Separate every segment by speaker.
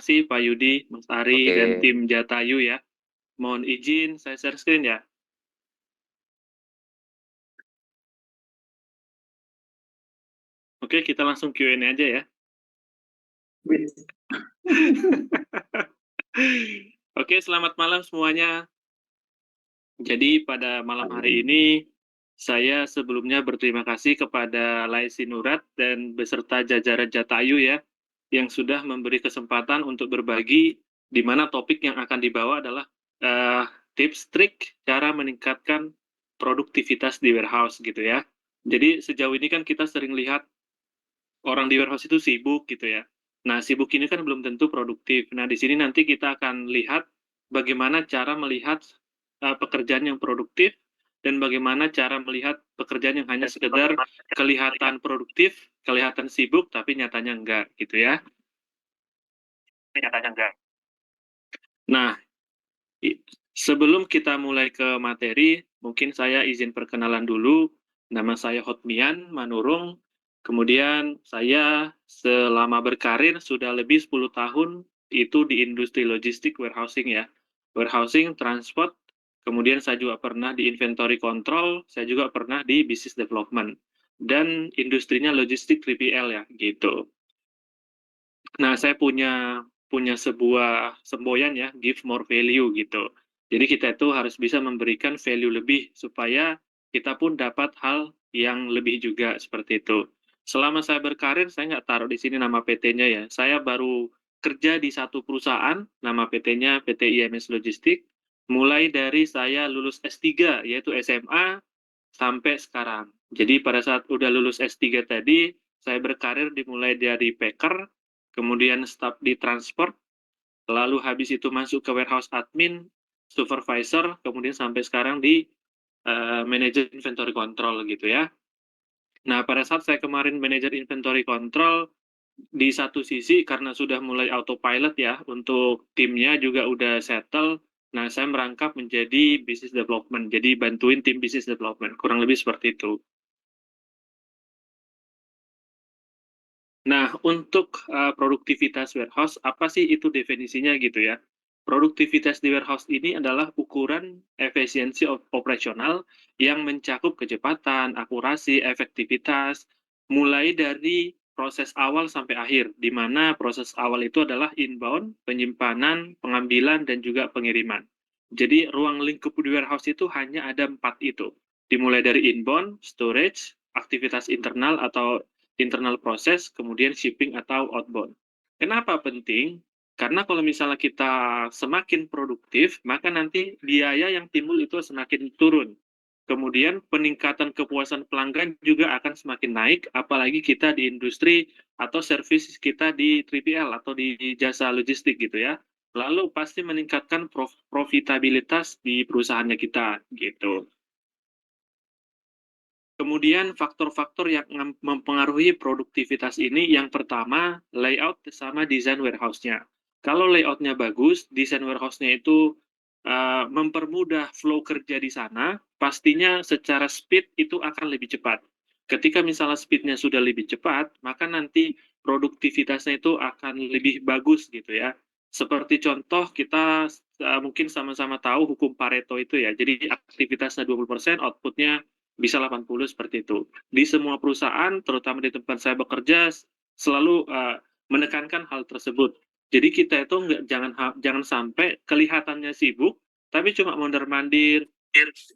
Speaker 1: kasih Pak Yudi, Mas Ari,
Speaker 2: Oke.
Speaker 1: dan tim Jatayu ya. Mohon izin saya share screen ya. Oke, kita langsung Q&A aja ya. Oke, selamat malam semuanya. Jadi pada malam hari ini, saya sebelumnya berterima kasih kepada Laisi Nurat dan beserta jajaran Jatayu ya, yang sudah memberi kesempatan untuk berbagi, di mana topik yang akan dibawa adalah tips trik cara meningkatkan produktivitas di warehouse gitu ya. Jadi sejauh ini kan kita sering lihat orang di warehouse itu sibuk gitu ya. Nah, sibuk ini kan belum tentu produktif. Nah, di sini nanti kita akan lihat bagaimana cara melihat pekerjaan yang produktif dan bagaimana cara melihat pekerjaan yang hanya sekedar kelihatan produktif, kelihatan sibuk, tapi nyatanya enggak gitu ya. Nyatanya enggak. Nah, sebelum kita mulai ke materi, mungkin saya izin perkenalan dulu. Nama saya Hotmian Manurung. Kemudian saya selama berkarir sudah lebih 10 tahun itu di industri logistik warehousing ya. Warehousing, transport, kemudian saya juga pernah di inventory control, saya juga pernah di business development. Dan industrinya logistik 3PL ya, gitu. Nah, saya punya sebuah semboyan ya, give more value gitu. Jadi kita itu harus bisa memberikan value lebih supaya kita pun dapat hal yang lebih juga seperti itu. Selama saya berkarir, saya nggak taruh di sini nama PT-nya ya. Saya baru kerja di satu perusahaan, nama PT-nya PT IMS Logistik. Mulai dari saya lulus S3, yaitu SMA, sampai sekarang. Jadi pada saat udah lulus S3 tadi, saya berkarir dimulai dari packer, kemudian staf di transport, lalu habis itu masuk ke warehouse admin, supervisor, kemudian sampai sekarang di manajer inventory control gitu ya. Nah, pada saat saya kemarin manajer inventory control, di satu sisi karena sudah mulai autopilot ya, untuk timnya juga udah settle, nah saya merangkap menjadi business development, jadi bantuin tim business development, kurang lebih seperti itu. Nah, untuk produktivitas warehouse, apa sih itu definisinya gitu ya? Produktivitas di warehouse ini adalah ukuran efisiensi operasional yang mencakup kecepatan, akurasi, efektivitas, mulai dari proses awal sampai akhir, di mana proses awal itu adalah inbound, penyimpanan, pengambilan, dan juga pengiriman. Jadi, ruang lingkup di warehouse itu hanya ada 4 itu. Dimulai dari inbound, storage, aktivitas internal atau internal proses, kemudian shipping atau outbound. Kenapa penting? Karena kalau misalnya kita semakin produktif, maka nanti biaya yang timbul itu semakin turun. Kemudian peningkatan kepuasan pelanggan juga akan semakin naik, apalagi kita di industri atau service kita di 3PL atau di jasa logistik gitu ya. Lalu pasti meningkatkan profitabilitas di perusahaannya kita gitu. Kemudian faktor-faktor yang mempengaruhi produktivitas ini, yang pertama, layout sama desain warehouse-nya. Kalau layout-nya bagus, desain warehouse-nya itu mempermudah flow kerja di sana, pastinya secara speed itu akan lebih cepat. Ketika misalnya speed-nya sudah lebih cepat, maka nanti produktivitasnya itu akan lebih bagus gitu ya. Seperti contoh, kita mungkin sama-sama tahu hukum Pareto itu ya. Jadi aktivitasnya 20%, output-nya bisa 80 seperti itu. Di semua perusahaan, terutama di tempat saya bekerja, selalu menekankan hal tersebut. Jadi kita itu jangan sampai kelihatannya sibuk, tapi cuma mondar-mandir,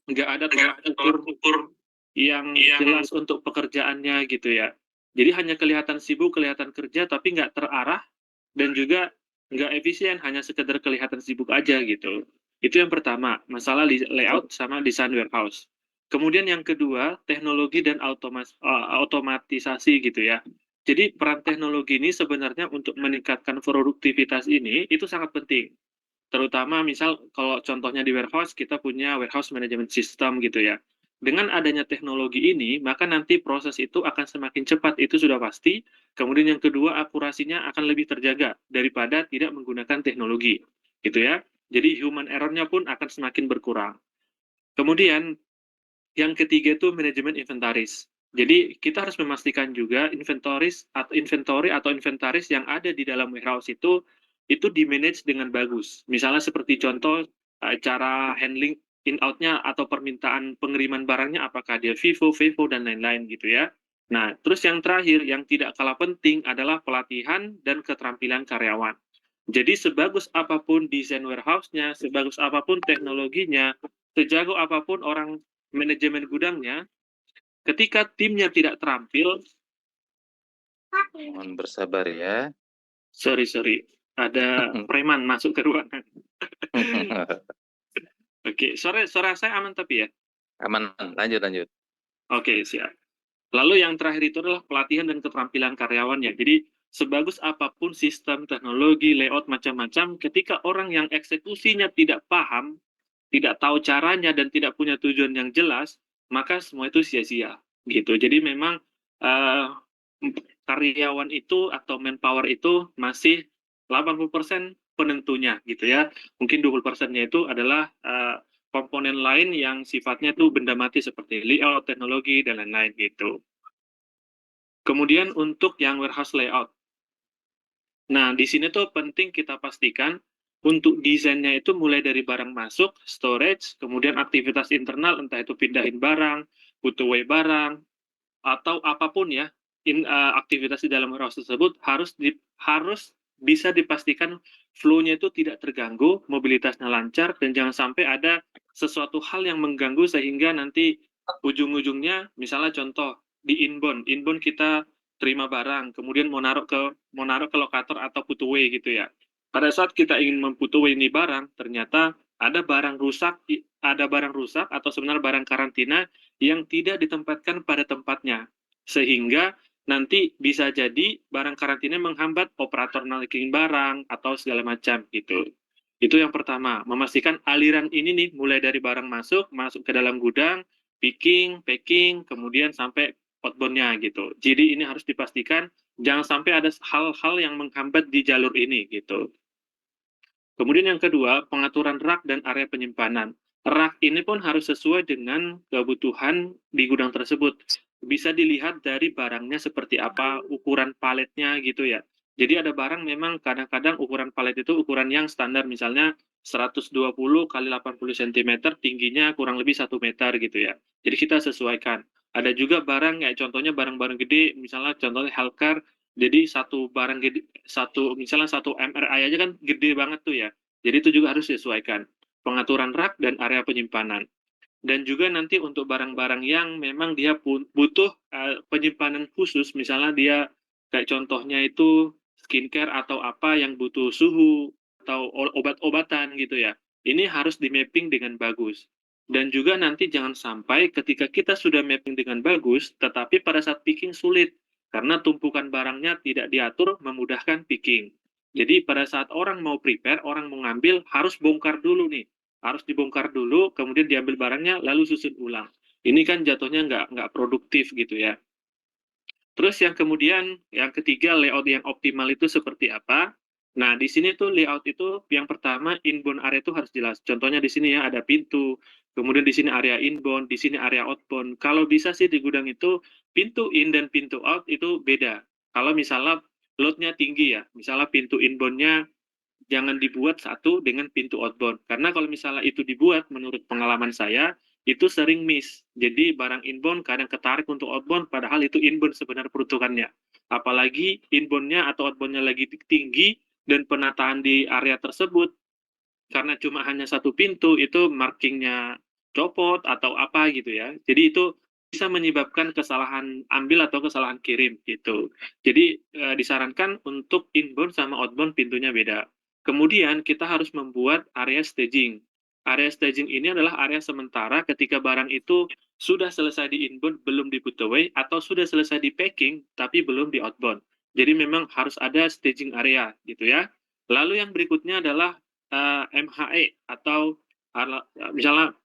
Speaker 1: nggak ada tolak ukur yang jelas untuk pekerjaannya gitu ya. Jadi hanya kelihatan sibuk, kelihatan kerja, tapi nggak terarah dan juga nggak efisien, hanya sekedar kelihatan sibuk aja gitu. Itu yang pertama, masalah layout sama desain warehouse. Kemudian yang kedua, teknologi dan otomatisasi gitu ya. Jadi peran teknologi ini sebenarnya untuk meningkatkan produktivitas ini itu sangat penting. Terutama misal kalau contohnya di warehouse, kita punya warehouse management system gitu ya. Dengan adanya teknologi ini, maka nanti proses itu akan semakin cepat, itu sudah pasti. Kemudian yang kedua, akurasinya akan lebih terjaga daripada tidak menggunakan teknologi, gitu ya. Jadi human error-nya pun akan semakin berkurang. Kemudian yang ketiga itu manajemen inventaris. Jadi kita harus memastikan juga inventory atau inventaris yang ada di dalam warehouse itu itu di-manage dengan bagus. Misalnya seperti contoh, cara handling in-out-nya atau permintaan pengiriman barangnya apakah dia FIFO, FEFO, dan lain-lain gitu ya. Nah, terus yang terakhir yang tidak kalah penting adalah pelatihan dan keterampilan karyawan. Jadi sebagus apapun desain warehouse-nya, sebagus apapun teknologinya, sejago apapun orang manajemen gudangnya, ketika timnya tidak terampil,
Speaker 2: Mohon bersabar ya.
Speaker 1: sorry, ada preman masuk ke ruangan. Oke, suara saya aman tapi ya?
Speaker 2: Aman, lanjut.
Speaker 1: Oke, siap. Lalu yang terakhir itu adalah pelatihan dan keterampilan karyawannya. Jadi sebagus apapun sistem, teknologi, layout, macam-macam, ketika orang yang eksekusinya tidak paham, tidak tahu caranya, dan tidak punya tujuan yang jelas, maka semua itu sia-sia. Gitu. Jadi memang uh, karyawan itu atau manpower itu masih 80% penentunya gitu ya. Mungkin 20%-nya itu adalah komponen lain yang sifatnya itu benda mati seperti layout, teknologi, dan lain-lain gitu. Kemudian untuk yang warehouse layout. Nah, di sini tuh penting kita pastikan untuk desainnya itu mulai dari barang masuk, storage, kemudian aktivitas internal, entah itu pindahin barang, put away barang, atau apapun ya, aktivitas di dalam warehouse tersebut harus bisa dipastikan flow-nya itu tidak terganggu, mobilitasnya lancar, dan jangan sampai ada sesuatu hal yang mengganggu sehingga nanti ujung-ujungnya, misalnya contoh di inbound kita terima barang, kemudian mau naruh ke lokator atau put away gitu ya. Pada saat kita ingin memput away ini barang, ternyata ada barang rusak atau sebenarnya barang karantina yang tidak ditempatkan pada tempatnya. Sehingga nanti bisa jadi barang karantina menghambat operator naikin barang atau segala macam gitu. Itu yang pertama, memastikan aliran ini nih mulai dari barang masuk ke dalam gudang, packing, kemudian sampai outbound-nya gitu. Jadi ini harus dipastikan jangan sampai ada hal-hal yang menghambat di jalur ini gitu. Kemudian yang kedua, pengaturan rak dan area penyimpanan. Rak ini pun harus sesuai dengan kebutuhan di gudang tersebut. Bisa dilihat dari barangnya seperti apa, ukuran paletnya gitu ya. Jadi ada barang memang kadang-kadang ukuran palet itu ukuran yang standar, misalnya 120 kali 80 cm, tingginya kurang lebih 1 meter gitu ya. Jadi kita sesuaikan. Ada juga barang, ya contohnya barang-barang gede, misalnya contohnya healthcare, jadi satu barang gede, misalnya 1 MRI aja kan gede banget tuh ya. Jadi itu juga harus disesuaikan. Pengaturan rak dan area penyimpanan. Dan juga nanti untuk barang-barang yang memang dia butuh penyimpanan khusus, misalnya dia kayak contohnya itu skincare atau apa yang butuh suhu atau obat-obatan gitu ya. Ini harus di mapping dengan bagus. Dan juga nanti jangan sampai ketika kita sudah mapping dengan bagus, tetapi pada saat picking sulit karena tumpukan barangnya tidak diatur memudahkan picking. Jadi pada saat orang mau prepare, orang mau ngambil, harus bongkar dulu nih. Harus dibongkar dulu, kemudian diambil barangnya, lalu susun ulang. Ini kan jatuhnya nggak produktif gitu ya. Terus yang kemudian, yang ketiga, layout yang optimal itu seperti apa? Nah, di sini tuh layout itu yang pertama inbound area itu harus jelas. Contohnya di sini ya ada pintu, kemudian di sini area inbound, di sini area outbound. Kalau bisa sih di gudang itu pintu in dan pintu out itu beda. Kalau misalnya loadnya tinggi ya, misalnya pintu inboundnya jangan dibuat satu dengan pintu outbound. Karena kalau misalnya itu dibuat, menurut pengalaman saya, itu sering miss. Jadi barang inbound kadang ketarik untuk outbound, padahal itu inbound sebenarnya peruntukannya. Apalagi inbound-nya atau outbound-nya lagi tinggi, dan penataan di area tersebut, karena cuma hanya satu pintu, itu markingnya copot atau apa gitu ya. Jadi itu bisa menyebabkan kesalahan ambil atau kesalahan kirim gitu. Jadi disarankan untuk inbound sama outbound pintunya beda. Kemudian kita harus membuat area staging. Area staging ini adalah area sementara ketika barang itu sudah selesai di inbound, belum di put away, atau sudah selesai di packing, tapi belum di outbound. Jadi memang harus ada staging area gitu ya. Lalu yang berikutnya adalah MHE atau misalnya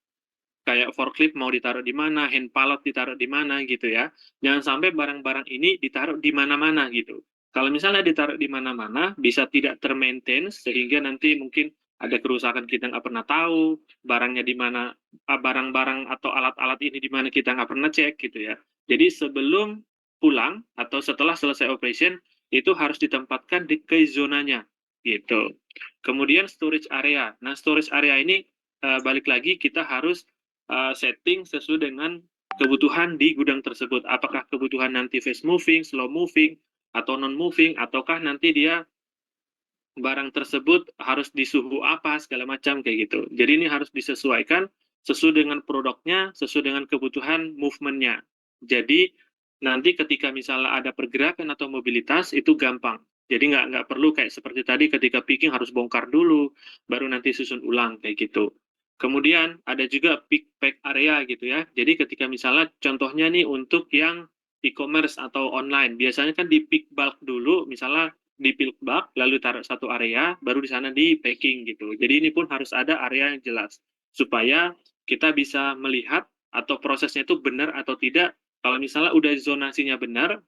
Speaker 1: kayak forklift mau ditaruh di mana, hand pallet ditaruh di mana gitu ya. Jangan sampai barang-barang ini ditaruh di mana-mana gitu. Kalau misalnya ditaruh di mana-mana, bisa tidak termaintain sehingga nanti mungkin ada kerusakan kita nggak pernah tahu, barangnya di mana, barang-barang atau alat-alat ini di mana kita nggak pernah cek gitu ya. Jadi sebelum pulang atau setelah selesai operation, itu harus ditempatkan ke zonanya. gitu. Kemudian storage area. Nah, storage area ini balik lagi kita harus setting sesuai dengan kebutuhan di gudang tersebut. Apakah kebutuhan nanti fast moving, slow moving, atau non moving, ataukah nanti dia barang tersebut harus di suhu apa segala macam kayak gitu. Jadi ini harus disesuaikan sesuai dengan produknya, sesuai dengan kebutuhan movement-nya. Jadi nanti ketika misalnya ada pergerakan atau mobilitas itu gampang. Jadi nggak perlu kayak seperti tadi ketika picking harus bongkar dulu, baru nanti susun ulang kayak gitu. Kemudian ada juga pick pack area gitu ya. Jadi ketika misalnya contohnya nih untuk yang e-commerce atau online, biasanya kan di pick bulk dulu, misalnya di bulk bag, lalu taruh satu area, baru di sana di packing gitu. Jadi ini pun harus ada area yang jelas supaya kita bisa melihat atau prosesnya itu benar atau tidak. Kalau misalnya udah zonasinya benar,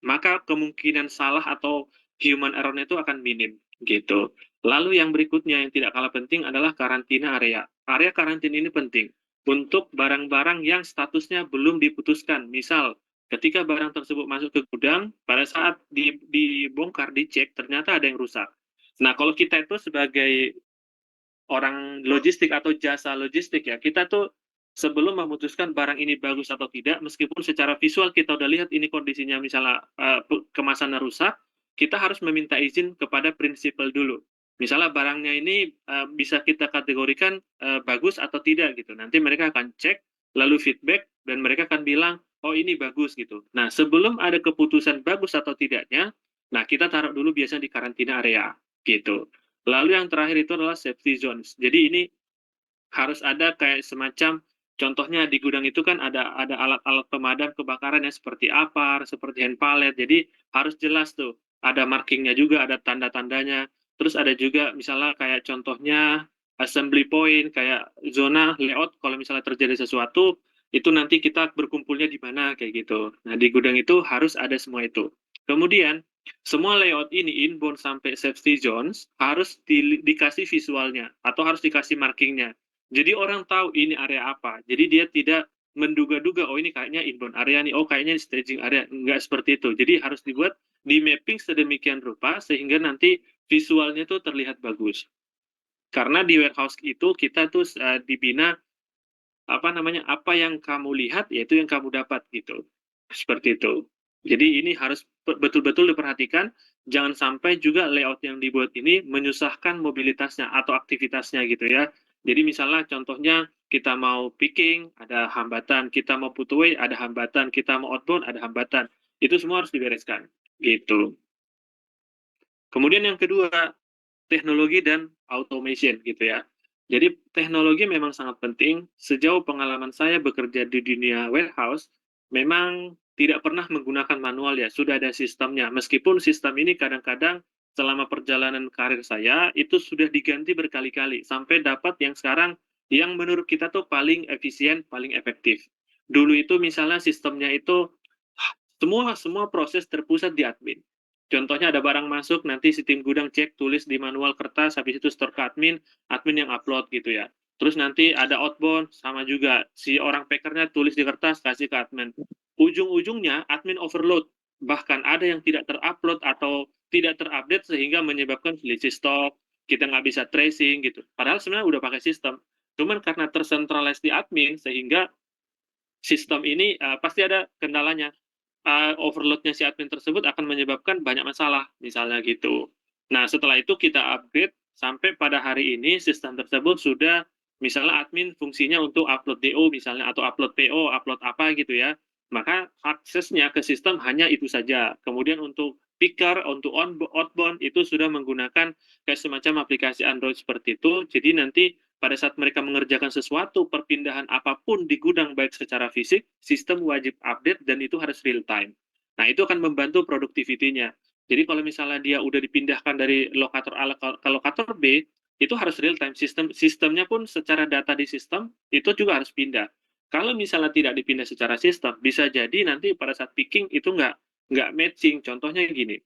Speaker 1: maka kemungkinan salah atau human error-nya itu akan minim gitu. Lalu yang berikutnya yang tidak kalah penting adalah karantina area. Area karantina ini penting untuk barang-barang yang statusnya belum diputuskan. Misal, ketika barang tersebut masuk ke gudang, pada saat dibongkar, dicek, ternyata ada yang rusak. Nah, kalau kita itu sebagai orang logistik atau jasa logistik ya, kita tuh sebelum memutuskan barang ini bagus atau tidak, meskipun secara visual kita udah lihat ini kondisinya misalnya kemasannya rusak, kita harus meminta izin kepada prinsipal dulu. Misalnya barangnya ini bisa kita kategorikan bagus atau tidak gitu. Nanti mereka akan cek, lalu feedback, dan mereka akan bilang, oh ini bagus gitu. Nah, sebelum ada keputusan bagus atau tidaknya, nah kita taruh dulu biasanya di karantina area gitu. Lalu yang terakhir itu adalah safety zones. Jadi ini harus ada kayak semacam contohnya di gudang itu kan ada alat-alat pemadam kebakaran ya seperti APAR, seperti hand pallet. Jadi harus jelas tuh, ada markingnya juga, ada tanda-tandanya. Terus ada juga misalnya kayak contohnya assembly point, kayak zona layout kalau misalnya terjadi sesuatu, itu nanti kita berkumpulnya di mana kayak gitu. Nah, di gudang itu harus ada semua itu. Kemudian semua layout ini inbound sampai safety zones harus dikasih visualnya atau harus dikasih markingnya. Jadi orang tahu ini area apa. Jadi dia tidak menduga-duga, oh ini kayaknya inbound area nih, oh kayaknya staging area. Enggak seperti itu. Jadi harus dibuat di mapping sedemikian rupa sehingga nanti visualnya tuh terlihat bagus. Karena di warehouse itu kita tuh dibina apa yang kamu lihat yaitu yang kamu dapat gitu. Seperti itu. Jadi ini harus betul-betul diperhatikan, jangan sampai juga layout yang dibuat ini menyusahkan mobilitasnya atau aktivitasnya gitu ya. Jadi misalnya contohnya kita mau picking, ada hambatan, kita mau put away, ada hambatan, kita mau outbound, ada hambatan. Itu semua harus dibereskan, gitu. Kemudian yang kedua, teknologi dan automation gitu ya. Jadi teknologi memang sangat penting. Sejauh pengalaman saya bekerja di dunia warehouse, memang tidak pernah menggunakan manual ya, sudah ada sistemnya. Meskipun sistem ini kadang-kadang selama perjalanan karir saya itu sudah diganti berkali-kali sampai dapat yang sekarang yang menurut kita tuh paling efisien, paling efektif. Dulu itu misalnya sistemnya itu semua semua proses terpusat di admin. Contohnya ada barang masuk, nanti si tim gudang cek, tulis di manual kertas, habis itu store ke admin, admin yang upload gitu ya. Terus nanti ada outbound, sama juga. Si orang packernya tulis di kertas, kasih ke admin. Ujung-ujungnya admin overload. Bahkan ada yang tidak terupload atau tidak terupdate sehingga menyebabkan selisih stok, kita nggak bisa tracing gitu. Padahal sebenarnya udah pakai sistem. Cuman karena tersentralize di admin, sehingga sistem ini pasti ada kendalanya. Overload-nya si admin tersebut akan menyebabkan banyak masalah, misalnya gitu. Nah, setelah itu kita upgrade sampai pada hari ini sistem tersebut sudah misalnya admin fungsinya untuk upload DO misalnya atau upload PO, upload apa gitu ya. Maka aksesnya ke sistem hanya itu saja. Kemudian untuk picker, untuk outbound itu sudah menggunakan kayak semacam aplikasi Android seperti itu. Jadi nanti pada saat mereka mengerjakan sesuatu, perpindahan apapun di gudang baik secara fisik, sistem wajib update dan itu harus real time. Nah, itu akan membantu produktivitinya. Jadi kalau misalnya dia udah dipindahkan dari lokator A ke lokator B, itu harus real time. Sistemnya pun secara data di sistem itu juga harus pindah. Kalau misalnya tidak dipindah secara sistem, bisa jadi nanti pada saat picking itu nggak matching. Contohnya gini,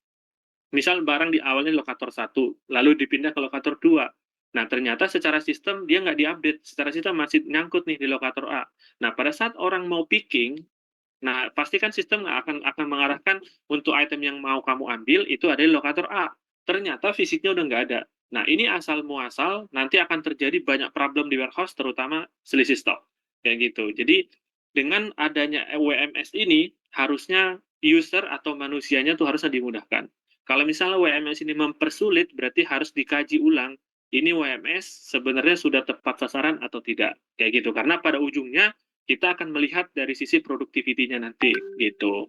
Speaker 1: misal barang di awalnya lokator 1, lalu dipindah ke lokator 2. Nah, ternyata secara sistem dia nggak diupdate, secara sistem masih nyangkut nih di lokator A. Nah, pada saat orang mau picking, nah pasti kan sistem akan mengarahkan untuk item yang mau kamu ambil itu ada di lokator A. ternyata fisiknya udah nggak ada. Nah, ini asal muasal nanti akan terjadi banyak problem di warehouse, terutama selisih stok, kayak gitu. Jadi dengan adanya WMS ini, harusnya user atau manusianya tuh harusnya dimudahkan. Kalau misalnya WMS ini mempersulit, berarti harus dikaji ulang, ini WMS sebenarnya sudah tepat sasaran atau tidak, kayak gitu. Karena pada ujungnya kita akan melihat dari sisi produktivitinya nanti, gitu.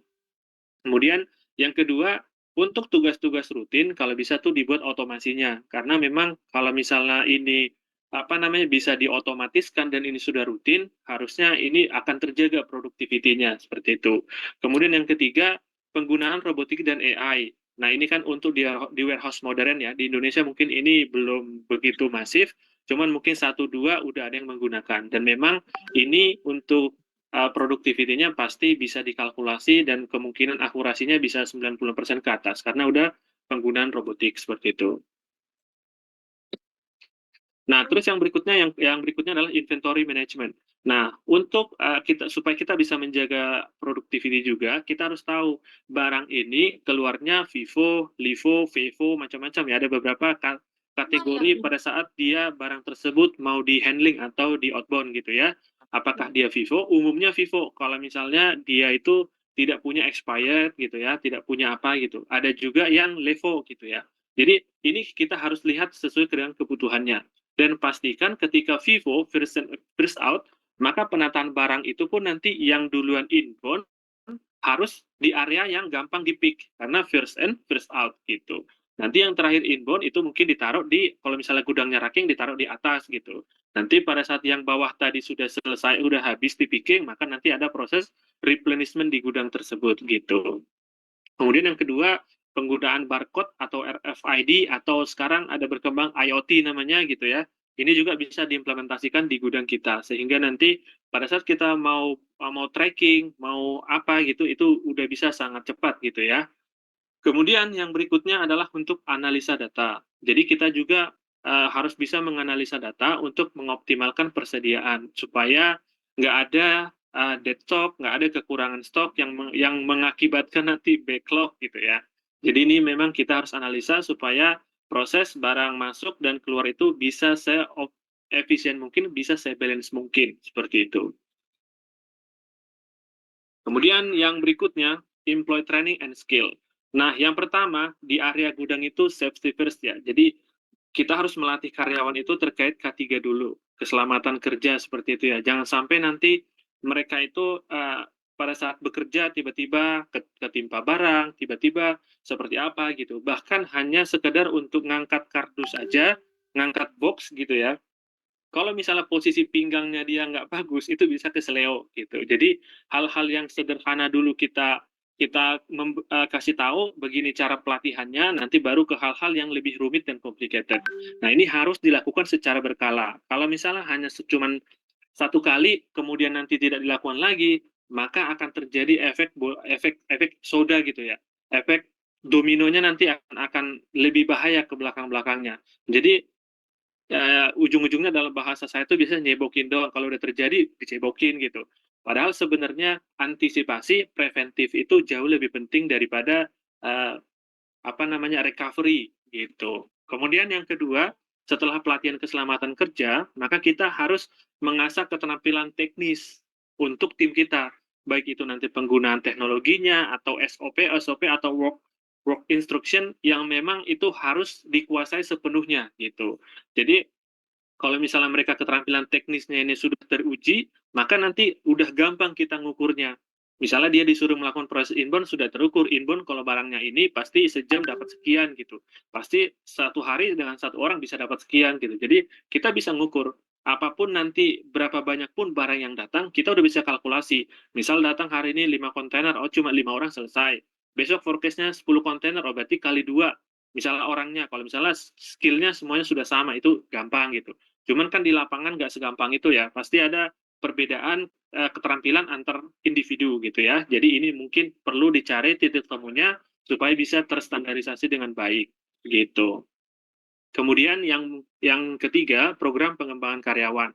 Speaker 1: Kemudian yang kedua, untuk tugas-tugas rutin kalau bisa tuh dibuat otomasinya. Karena memang kalau misalnya ini apa namanya bisa diotomatiskan dan ini sudah rutin, harusnya ini akan terjaga produktivitinya seperti itu. Kemudian yang ketiga, penggunaan robotik dan AI. Nah, ini kan untuk di warehouse modern ya. Di Indonesia mungkin ini belum begitu masif, cuman mungkin satu dua udah ada yang menggunakan. Dan memang ini untuk produktivitinya pasti bisa dikalkulasi dan kemungkinan akurasinya bisa 90% ke atas karena udah penggunaan robotik seperti itu. Nah, terus yang berikutnya adalah inventory management. Nah, untuk supaya kita bisa menjaga productivity juga, kita harus tahu barang ini keluarnya FIFO, LIFO, FIFO, macam-macam ya. Ada beberapa kategori pada saat dia barang tersebut mau di-handling atau di outbound gitu ya. Apakah dia FIFO? Umumnya FIFO. Kalau misalnya dia itu tidak punya expired gitu ya, tidak punya apa gitu. Ada juga yang LEFO gitu ya. Jadi ini kita harus lihat sesuai dengan kebutuhannya dan pastikan ketika Vivo first out, maka penataan barang itu pun nanti yang duluan inbound harus di area yang gampang di-pick, karena first in, first out gitu. Nanti yang terakhir inbound itu mungkin ditaruh di, kalau misalnya gudangnya racking, ditaruh di atas gitu. Nanti pada saat yang bawah tadi sudah selesai, udah habis di picking, maka nanti ada proses replenishment di gudang tersebut gitu. Kemudian yang kedua, penggunaan barcode atau RFID atau sekarang ada berkembang IoT namanya gitu ya. Ini juga bisa diimplementasikan di gudang kita sehingga nanti pada saat kita mau tracking, mau apa gitu itu udah bisa sangat cepat gitu ya. Kemudian yang berikutnya adalah untuk analisa data. Jadi kita juga harus bisa menganalisa data untuk mengoptimalkan persediaan supaya nggak ada dead stock, nggak ada kekurangan stok yang mengakibatkan nanti backlog gitu ya. Jadi ini memang kita harus analisa supaya proses barang masuk dan keluar itu bisa efisien mungkin, bisa balance mungkin seperti itu. Kemudian yang berikutnya, employee training and skill. Nah, yang pertama, di area gudang itu safety first ya. Jadi, kita harus melatih karyawan itu terkait K3 dulu, keselamatan kerja seperti itu ya. Jangan sampai nanti mereka itu pada saat bekerja tiba-tiba ketimpa barang, tiba-tiba seperti apa gitu. Bahkan hanya sekedar untuk ngangkat kardus aja, ngangkat box gitu ya, kalau misalnya posisi pinggangnya dia nggak bagus, itu bisa keseleo gitu. Jadi hal-hal yang sederhana dulu kita kita kasih tahu begini cara pelatihannya, nanti baru ke hal-hal yang lebih rumit dan complicated. Nah, ini harus dilakukan secara berkala. Kalau misalnya hanya cuman satu kali, kemudian nanti tidak dilakukan lagi, maka akan terjadi efek soda gitu ya. Efek dominonya nanti akan lebih bahaya ke belakang-belakangnya. Jadi ujung-ujungnya dalam bahasa saya itu biasanya nyebokin doang, kalau udah terjadi dicebokin gitu. Padahal sebenarnya antisipasi preventif itu jauh lebih penting daripada eee, apa namanya, recovery gitu. Kemudian yang kedua, setelah pelatihan keselamatan kerja, maka kita harus mengasah keterampilan teknis untuk tim kita, baik itu nanti penggunaan teknologinya atau SOP atau work instruction yang memang itu harus dikuasai sepenuhnya gitu. Jadi kalau misalnya mereka keterampilan teknisnya ini sudah teruji, maka nanti udah gampang kita ngukurnya. Misalnya dia disuruh melakukan proses inbound, sudah terukur inbound kalau barangnya ini pasti sejam dapat sekian gitu. Pasti satu hari dengan satu orang bisa dapat sekian gitu. Jadi kita bisa ngukur apapun nanti berapa banyak pun barang yang datang, kita udah bisa kalkulasi. Misal datang hari ini 5 kontainer, oh cuma 5 orang selesai. Besok forecast-nya 10 kontainer, oh berarti kali 2. Misalnya orangnya, kalau misalnya skill-nya semuanya sudah sama, itu gampang gitu. Cuman kan di lapangan nggak segampang itu ya, pasti ada perbedaan keterampilan antar individu gitu ya. Jadi ini mungkin perlu dicari titik temunya supaya bisa terstandarisasi dengan baik gitu. Kemudian yang ketiga, program pengembangan karyawan.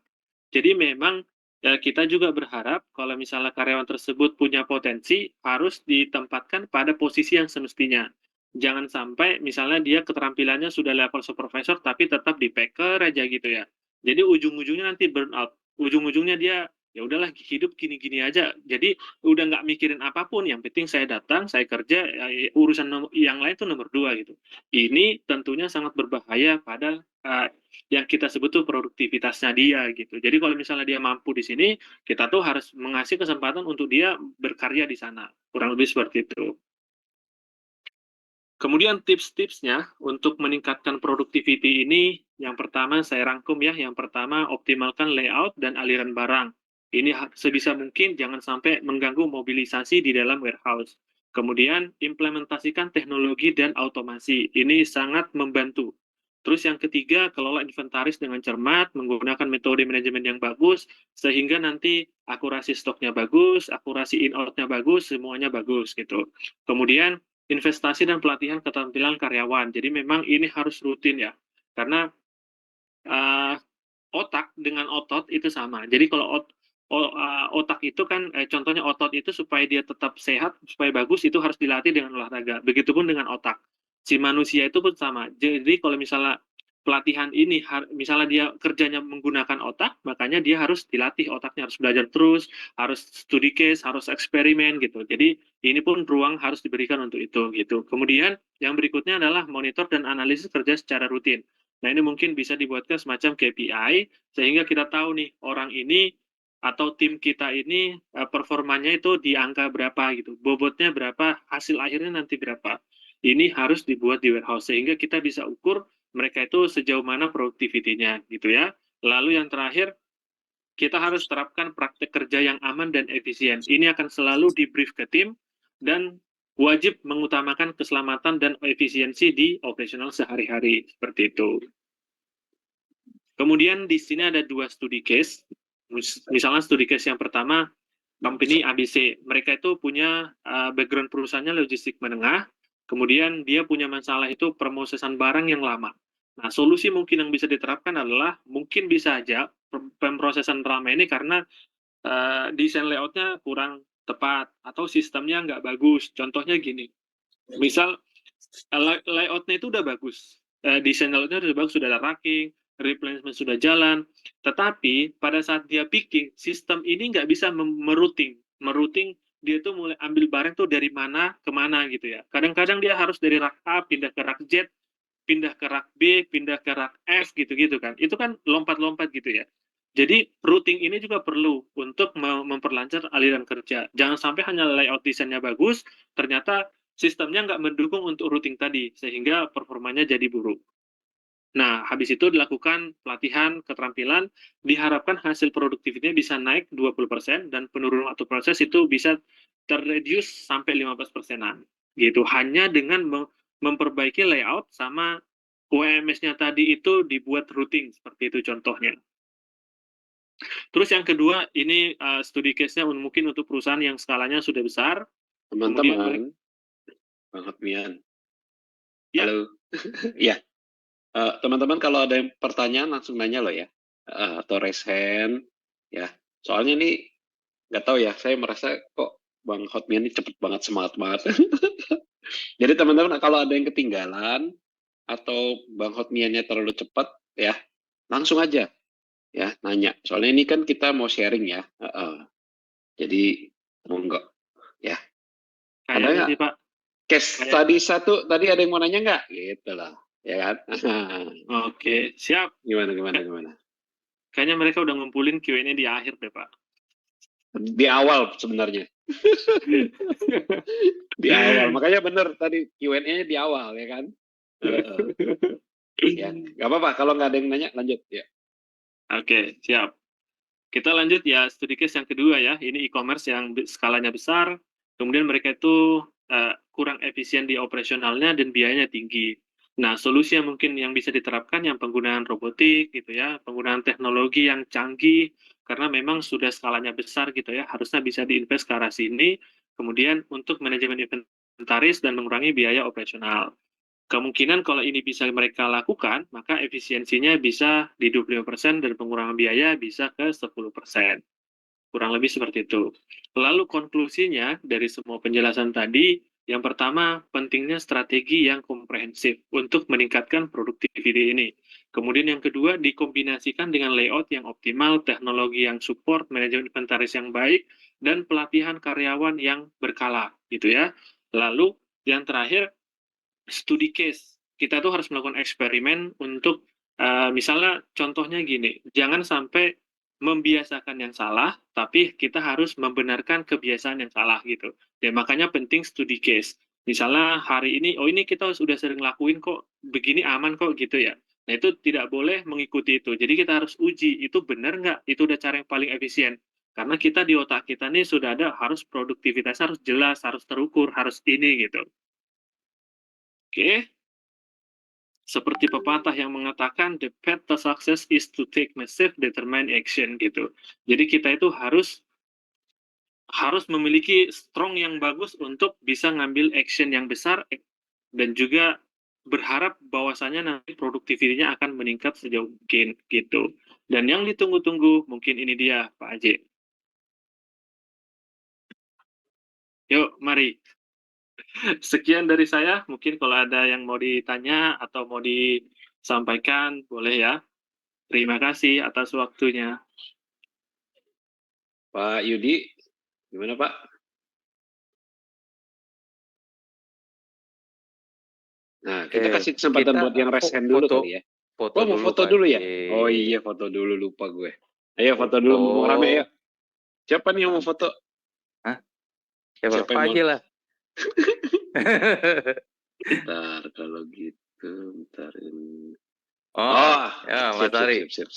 Speaker 1: Jadi memang kita juga berharap kalau misalnya karyawan tersebut punya potensi harus ditempatkan pada posisi yang semestinya. jangan sampai misalnya dia keterampilannya sudah level supervisor tapi tetap di packer aja gitu ya. Jadi ujung-ujungnya nanti burnout. Ujung-ujungnya dia ya udahlah hidup gini-gini aja. Jadi udah nggak mikirin apapun, yang penting saya datang, saya kerja, ya, urusan yang lain tuh nomor dua gitu. Ini tentunya sangat berbahaya pada yang kita sebut tuh produktivitasnya dia gitu. Jadi kalau misalnya dia mampu di sini, kita tuh harus mengasih kesempatan untuk dia berkarya di sana. Kurang lebih seperti itu. Kemudian tips-tipsnya untuk meningkatkan productivity ini, yang pertama saya rangkum ya, yang pertama optimalkan layout dan aliran barang. Ini sebisa mungkin jangan sampai mengganggu mobilisasi di dalam warehouse. Kemudian implementasikan teknologi dan otomasi. Ini sangat membantu. Terus yang ketiga, kelola inventaris dengan cermat, menggunakan metode manajemen yang bagus, sehingga nanti akurasi stoknya bagus, akurasi in-out-nya bagus, semuanya bagus gitu. Kemudian investasi dan pelatihan keterampilan karyawan. Jadi memang ini harus rutin ya, karena uh, otak dengan otot itu sama. Jadi kalau otak itu kan, contohnya otot itu supaya dia tetap sehat, supaya bagus, itu harus dilatih dengan olahraga. Begitupun dengan otak. Si manusia itu pun sama. Jadi kalau misalnya pelatihan ini, misalnya dia kerjanya menggunakan otak, makanya dia harus dilatih otaknya, harus belajar terus, harus studi case, harus eksperimen gitu. Jadi ini pun ruang harus diberikan untuk itu gitu. Kemudian yang berikutnya adalah monitor dan analisis kerja secara rutin. Nah, ini mungkin bisa dibuatkan semacam KPI, sehingga kita tahu nih, orang ini atau tim kita ini performanya itu di angka berapa gitu, bobotnya berapa, hasil akhirnya nanti berapa. Ini harus dibuat di warehouse, sehingga kita bisa ukur mereka itu sejauh mana produktivitinya gitu ya. Lalu yang terakhir, kita harus terapkan praktek kerja yang aman dan efisien. Ini akan selalu di-brief ke tim, dan wajib mengutamakan keselamatan dan efisiensi di operasional sehari-hari, seperti itu. Kemudian di sini ada dua studi case. Misalnya studi case yang pertama, company ABC. Mereka itu punya background perusahaannya logistik menengah, kemudian dia punya masalah itu permosesan barang yang lama. Nah, solusi mungkin yang bisa diterapkan adalah, mungkin bisa aja pemrosesan lama ini karena desain layoutnya kurang tepat, atau sistemnya nggak bagus. Contohnya gini, misal layoutnya itu udah bagus, desain layoutnya udah bagus, sudah ada racking, replenishment sudah jalan, tetapi pada saat dia picking, sistem ini nggak bisa merouting dia tuh mulai ambil barang tuh dari mana ke mana gitu ya. Kadang-kadang dia harus dari rak A pindah ke rak Z, pindah ke rak B, pindah ke rak F gitu-gitu kan. Itu kan lompat-lompat gitu ya. Jadi routing ini juga perlu untuk memperlancar aliran kerja. Jangan sampai hanya layout desainnya bagus, ternyata sistemnya nggak mendukung untuk routing tadi, sehingga performanya jadi buruk. Nah, habis itu dilakukan pelatihan keterampilan, diharapkan hasil produktivitasnya bisa naik 20%, dan penurunan waktu proses itu bisa terreduce sampai 15%-an. Gitu. Hanya dengan memperbaiki layout sama UMS-nya tadi itu dibuat routing, seperti itu contohnya. Terus yang kedua, ini studi case-nya mungkin untuk perusahaan yang skalanya sudah besar.
Speaker 3: Teman-teman, Bang Hotmian.
Speaker 1: Ya.
Speaker 3: Halo. Ya. Teman-teman kalau ada yang pertanyaan langsung nanya loh ya. Atau raise hand. Ya. Soalnya ini nggak tahu ya, saya merasa kok Bang Hotmian ini cepet banget, semangat banget. Jadi teman-teman kalau ada yang ketinggalan atau Bang Hotmiannya terlalu cepat ya, langsung aja ya nanya. Soalnya ini kan kita mau sharing ya. Jadi monggo ya. Ada
Speaker 1: Kayaknya
Speaker 3: nggak?
Speaker 1: sih, Pak.
Speaker 3: Case tadi satu, tadi ada yang mau nanya nggak? Gitu lah, ya kan?
Speaker 1: Oke, siap.
Speaker 3: Gimana?
Speaker 1: Kayaknya mereka udah ngumpulin Q&A di akhir deh, Pak.
Speaker 3: Di awal sebenarnya. Di awal, makanya bener tadi Q&A-nya di awal, ya kan? Ya, nggak apa-apa. Kalau nggak ada yang nanya, lanjut ya.
Speaker 1: Oke, siap. Kita lanjut ya, studi case yang kedua ya. Ini e-commerce yang skalanya besar, kemudian mereka itu kurang efisien di operasionalnya dan biayanya tinggi. Nah, solusi yang mungkin yang bisa diterapkan yang penggunaan robotik gitu ya, penggunaan teknologi yang canggih, karena memang sudah skalanya besar gitu ya, harusnya bisa diinvest ke arah sini. Kemudian untuk manajemen inventaris dan mengurangi biaya operasional. Kemungkinan kalau ini bisa mereka lakukan, maka efisiensinya bisa di 25% dan pengurangan biaya bisa ke 10%. Kurang lebih seperti itu. Lalu konklusinya dari semua penjelasan tadi, Yang pertama, pentingnya strategi yang komprehensif untuk meningkatkan produktiviti ini. Kemudian yang kedua, dikombinasikan dengan layout yang optimal, teknologi yang support, manajemen inventaris yang baik, dan pelatihan karyawan yang berkala, gitu ya. Lalu yang terakhir, studi case. Kita tuh harus melakukan eksperimen untuk, misalnya contohnya gini, jangan sampai membiasakan yang salah, tapi kita harus membenarkan kebiasaan yang salah gitu. Ya makanya penting studi case. Misalnya hari ini, oh ini kita sudah sering lakuin kok, begini aman kok gitu ya. Nah itu tidak boleh mengikuti itu. Jadi kita harus uji, itu benar nggak? Itu udah cara yang paling efisien. Karena kita di otak kita nih sudah ada harus produktivitas harus jelas, harus terukur, harus ini gitu. Oke, seperti pepatah yang mengatakan the path to success is to take massive determined action gitu. Jadi kita itu harus memiliki strong yang bagus untuk bisa ngambil action yang besar dan juga berharap bahwasanya nanti produktivitinya akan meningkat sejauh mungkin gitu. Dan yang ditunggu-tunggu mungkin ini dia Pak Aji. Yuk, mari. Sekian dari saya. Mungkin kalau ada yang mau ditanya atau mau disampaikan, boleh ya. Terima kasih atas waktunya.
Speaker 3: Pak Yudi, gimana Pak? Nah, kita kasih kesempatan buat yang raise hand dulu kali ya.
Speaker 2: Foto
Speaker 3: Mau
Speaker 2: dulu,
Speaker 3: foto
Speaker 2: Pak
Speaker 3: dulu ya?
Speaker 2: Haji.
Speaker 3: Oh iya, foto dulu, lupa gue. Ayo foto dulu, mau rame ya. Siapa nih yang mau foto?
Speaker 2: Siapa?
Speaker 3: Siapa
Speaker 2: Pak
Speaker 3: yang
Speaker 2: Haji
Speaker 3: mau?
Speaker 2: lah.
Speaker 3: Bentar, kalau gitu, bentar ini.
Speaker 2: Oh, ya Mas Ari.
Speaker 3: Sip.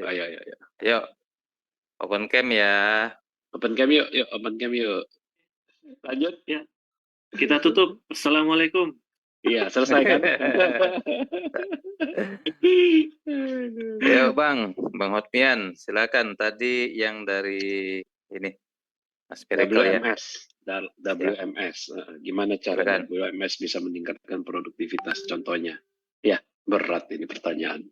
Speaker 3: Ayo.
Speaker 2: Ayo, open cam ya.
Speaker 3: Open cam yuk, open cam yuk. Lanjut.
Speaker 1: Ya, kita tutup. Assalamualaikum.
Speaker 3: Iya, selesai kan?
Speaker 2: Ayo Bang Hotmian, silakan. Tadi yang dari ini, Mas Perikel ya.
Speaker 3: WMS. Gimana cara
Speaker 2: Silakan.
Speaker 3: WMS bisa meningkatkan produktivitas? Contohnya. Ya, berat ini pertanyaan.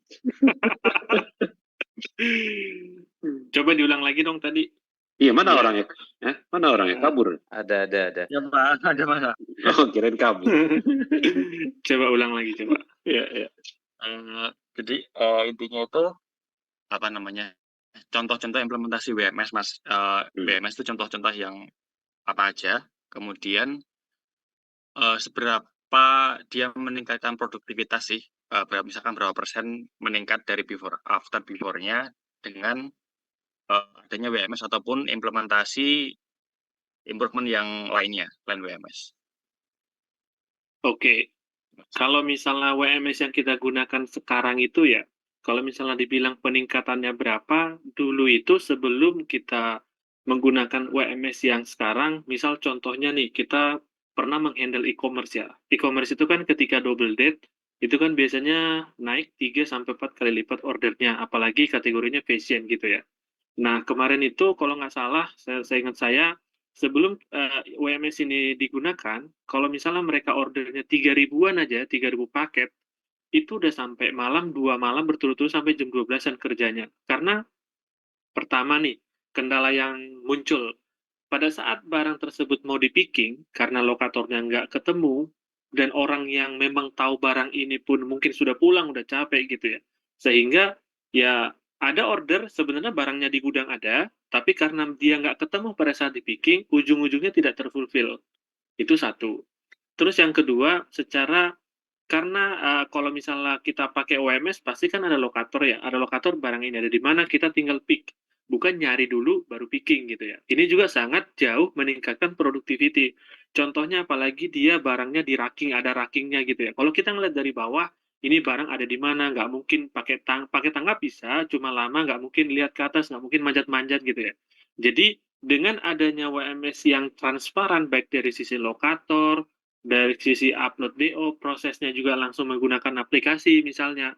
Speaker 1: Coba diulang lagi dong tadi.
Speaker 3: Iya, mana
Speaker 1: Ya.
Speaker 3: orangnya? Mana orangnya? Kabur?
Speaker 2: Ada.
Speaker 4: Ya Pak, ada Masa.
Speaker 3: Oh, kirain kabur.
Speaker 1: Coba ulang lagi, coba.
Speaker 3: Iya.
Speaker 4: Jadi intinya itu apa namanya? Contoh-contoh implementasi WMS, Mas. WMS itu contoh-contoh yang apa aja. Kemudian seberapa dia meningkatkan produktivitas sih? Misalkan berapa persen meningkat dari after before-nya dengan adanya WMS ataupun implementasi improvement yang lainnya selain WMS.
Speaker 1: Oke. Kalau misalnya WMS yang kita gunakan sekarang itu ya, kalau misalnya dibilang peningkatannya berapa, dulu itu sebelum kita menggunakan WMS yang sekarang, misal contohnya nih, kita pernah menghandle e-commerce ya. E-commerce itu kan ketika double date, itu kan biasanya naik 3-4 kali lipat ordernya, apalagi kategorinya fashion gitu ya. Nah, kemarin itu kalau nggak salah, saya ingat sebelum WMS ini digunakan, kalau misalnya mereka ordernya 3.000-an aja, 3.000 paket, itu udah sampai malam, 2 malam berturut-turut sampai jam 12-an kerjanya. Karena pertama nih, kendala yang muncul, pada saat barang tersebut mau di-picking, karena lokatornya nggak ketemu, dan orang yang memang tahu barang ini pun mungkin sudah pulang, udah capek gitu ya. Sehingga ya ada order, sebenarnya barangnya di gudang ada, tapi karena dia nggak ketemu pada saat di-picking, ujung-ujungnya tidak terfulfill. Itu satu. Terus yang kedua, karena kalau misalnya kita pakai OMS, pasti kan ada lokator ya, ada lokator barang ini ada di mana, kita tinggal pick. Bukan nyari dulu baru picking gitu ya. Ini juga sangat jauh meningkatkan productivity. Contohnya apalagi dia barangnya di racking, ada rackingnya gitu ya. Kalau kita ngeliat dari bawah, ini barang ada di mana, nggak mungkin pakai tangga bisa, cuma lama nggak mungkin lihat ke atas, nggak mungkin manjat-manjat gitu ya. Jadi dengan adanya WMS yang transparan baik dari sisi lokator, dari sisi upload DO, prosesnya juga langsung menggunakan aplikasi misalnya,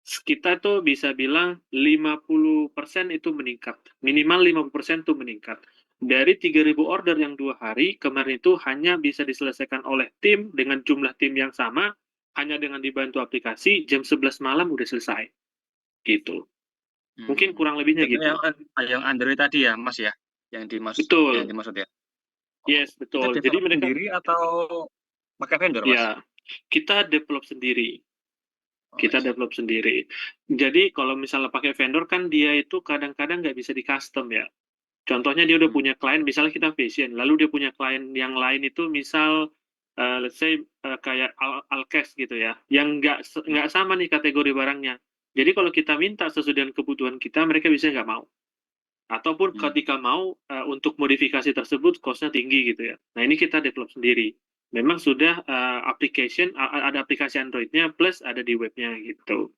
Speaker 1: kita tuh bisa bilang 50% itu meningkat. Minimal 50% itu meningkat. Dari 3.000 order yang 2 hari, kemarin itu hanya bisa diselesaikan oleh tim dengan jumlah tim yang sama, hanya dengan dibantu aplikasi, jam 11 malam udah selesai. Gitu. Mungkin kurang lebihnya gitu.
Speaker 4: Yang Android tadi ya, Mas ya? Yang dimaksud
Speaker 1: Betul.
Speaker 4: Yang dimaksud ya?
Speaker 1: Yes,
Speaker 4: Itu
Speaker 1: betul. Jadi
Speaker 4: develop
Speaker 1: mereka
Speaker 4: sendiri atau pakai vendor, Mas?
Speaker 1: ya kita develop sendiri.
Speaker 4: Oh,
Speaker 1: Kita
Speaker 4: I see.
Speaker 1: develop sendiri. Jadi kalau misalnya pakai vendor kan dia itu kadang-kadang nggak bisa di custom ya. Contohnya dia udah punya klien, misalnya kita fashion, lalu dia punya klien yang lain itu misal let's say kayak Alkes gitu ya, yang nggak sama nih kategori barangnya. Jadi kalau kita minta sesuai dengan kebutuhan kita, mereka bisa nggak mau. Ataupun ketika mau untuk modifikasi tersebut cost-nya tinggi gitu ya. Nah ini kita develop sendiri. Memang sudah ada aplikasi Android-nya plus ada di webnya gitu.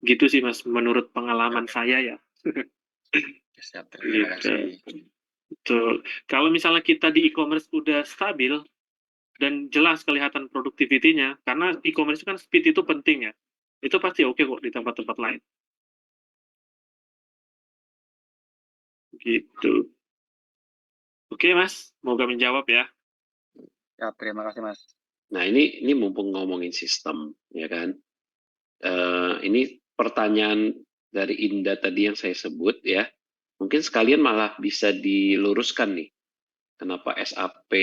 Speaker 1: Gitu sih Mas, menurut pengalaman saya ya.
Speaker 4: Siap, terima
Speaker 1: Gitu.
Speaker 4: kasih.
Speaker 1: Betul. Kalau misalnya kita di e-commerce udah stabil dan jelas kelihatan productivity-nya, karena e-commerce kan speed itu penting ya. Itu pasti oke kok di tempat-tempat lain. Gitu. Oke Mas, semoga menjawab ya.
Speaker 4: Ya, terima kasih, Mas.
Speaker 3: Nah, ini mumpung ngomongin sistem, ya kan? Ini pertanyaan dari Indah tadi yang saya sebut ya. Mungkin sekalian malah bisa diluruskan nih. Kenapa SAP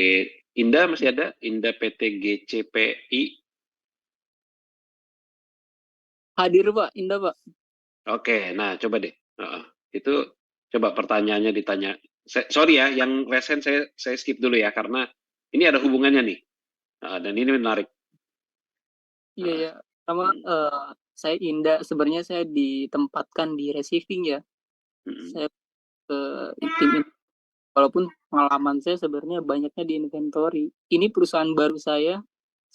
Speaker 3: Indah masih ada? Indah PT GCPI.
Speaker 5: Hadir Pak, Indah Pak.
Speaker 3: Oke, nah coba deh. Itu coba pertanyaannya ditanya. Sorry ya, yang resen saya skip dulu ya karena ini ada hubungannya nih. Dan ini menarik.
Speaker 5: Iya ya. Sama saya Indah, sebenarnya saya ditempatkan di receiving ya. Saya ke tim ini. Walaupun pengalaman saya sebenarnya banyaknya di inventory. Ini perusahaan baru saya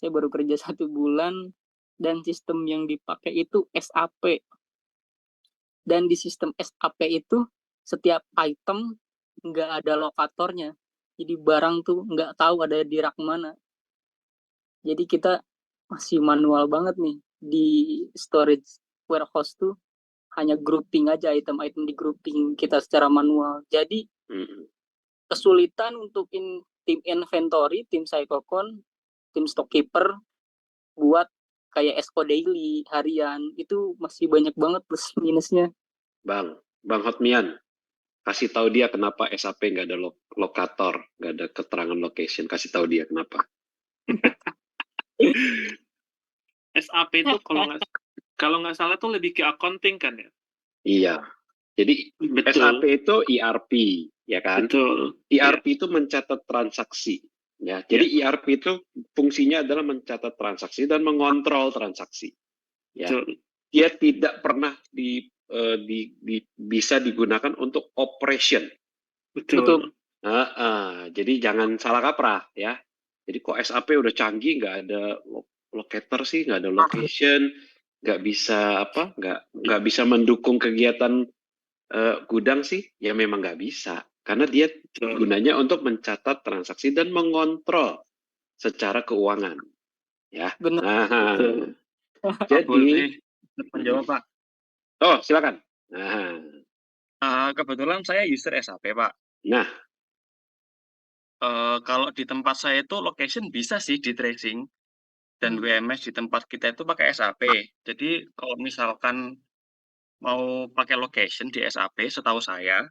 Speaker 5: baru kerja 1 bulan dan sistem yang dipakai itu SAP. Dan di sistem SAP itu setiap item nggak ada lokatornya. Jadi barang tuh nggak tahu ada di rak mana. Jadi kita masih manual banget nih di storage warehouse tuh hanya grouping aja item-item di grouping kita secara manual. Jadi kesulitan untuk tim inventory, tim Psychocon, tim stockkeeper buat kayak SO daily harian itu masih banyak banget plus minusnya.
Speaker 3: Bang Hotmian, kasih tahu dia kenapa SAP nggak ada lokator, nggak ada keterangan location. Kasih tahu dia kenapa.
Speaker 1: SAP itu kalau nggak salah tuh lebih ke accounting kan ya?
Speaker 3: Iya. Jadi
Speaker 1: Betul.
Speaker 3: SAP itu ERP, ya kan?
Speaker 1: Betul.
Speaker 3: ERP itu mencatat transaksi. Ya, jadi ERP itu fungsinya adalah mencatat transaksi dan mengontrol transaksi. Ya,
Speaker 1: Betul.
Speaker 3: dia tidak pernah bisa digunakan untuk operation.
Speaker 1: Betul.
Speaker 3: Jadi jangan salah kaprah ya. Jadi kok SAP udah canggih nggak ada locator sih, nggak ada location, nggak bisa mendukung kegiatan gudang sih, ya memang nggak bisa. Karena dia gunanya untuk mencatat transaksi dan mengontrol secara keuangan. Ya.
Speaker 5: Benar.
Speaker 3: Nah,
Speaker 4: Jadi boleh menjawab, Pak.
Speaker 3: Oh, silakan.
Speaker 4: Kebetulan saya user SAP, Pak.
Speaker 3: Nah,
Speaker 4: kalau di tempat saya itu location bisa sih di tracing dan WMS di tempat kita itu pakai SAP. Jadi kalau misalkan mau pakai location di SAP, setahu saya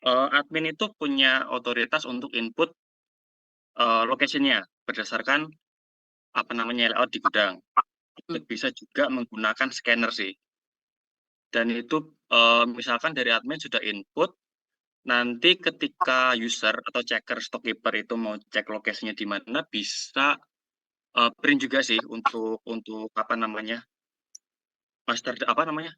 Speaker 4: admin itu punya otoritas untuk input location-nya berdasarkan apa namanya layout di gudang. Bisa juga menggunakan scanner sih. Dan itu misalkan dari admin sudah input, nanti ketika user atau checker stockkeeper itu mau cek lokasinya di mana, bisa print juga sih untuk apa namanya master apa namanya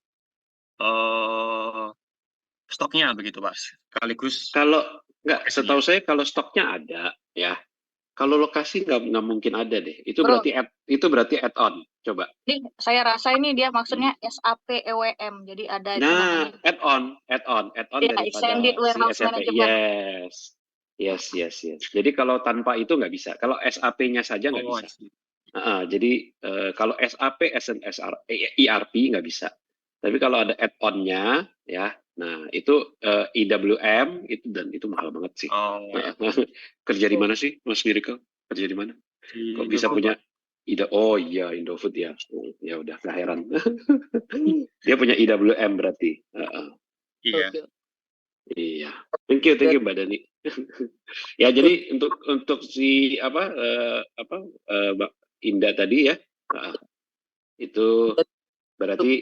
Speaker 4: stoknya begitu Pak. Sekaligus
Speaker 3: kalau nggak, setahu saya kalau stoknya ada ya. Kalau lokasi nggak mungkin ada deh. Itu
Speaker 6: Bro,
Speaker 3: berarti add-on. Coba.
Speaker 6: ini saya rasa ini dia maksudnya SAP EWM. Jadi ada itu
Speaker 3: Nah,
Speaker 6: namanya.
Speaker 3: add-on
Speaker 6: Ya,
Speaker 3: daripada
Speaker 6: Extended
Speaker 3: si
Speaker 6: Warehouse
Speaker 3: SAP.
Speaker 6: Management.
Speaker 3: Yes. Jadi kalau tanpa itu nggak bisa. Kalau SAP-nya saja nggak bisa. Jadi kalau SAP ERP nggak bisa. Tapi kalau ada add-on-nya, ya, nah itu IWM itu mahal banget sih. Kerja di mana sih, Mas Miracle? Kerja di mana? Kok bisa punya Oh iya, Indofood ya. Ya udah, nggak heran. Dia punya IWM berarti.
Speaker 4: Iya.
Speaker 3: Iya. Thank you Mbak Dani. Ya jadi untuk si Mbak Indah tadi ya, itu berarti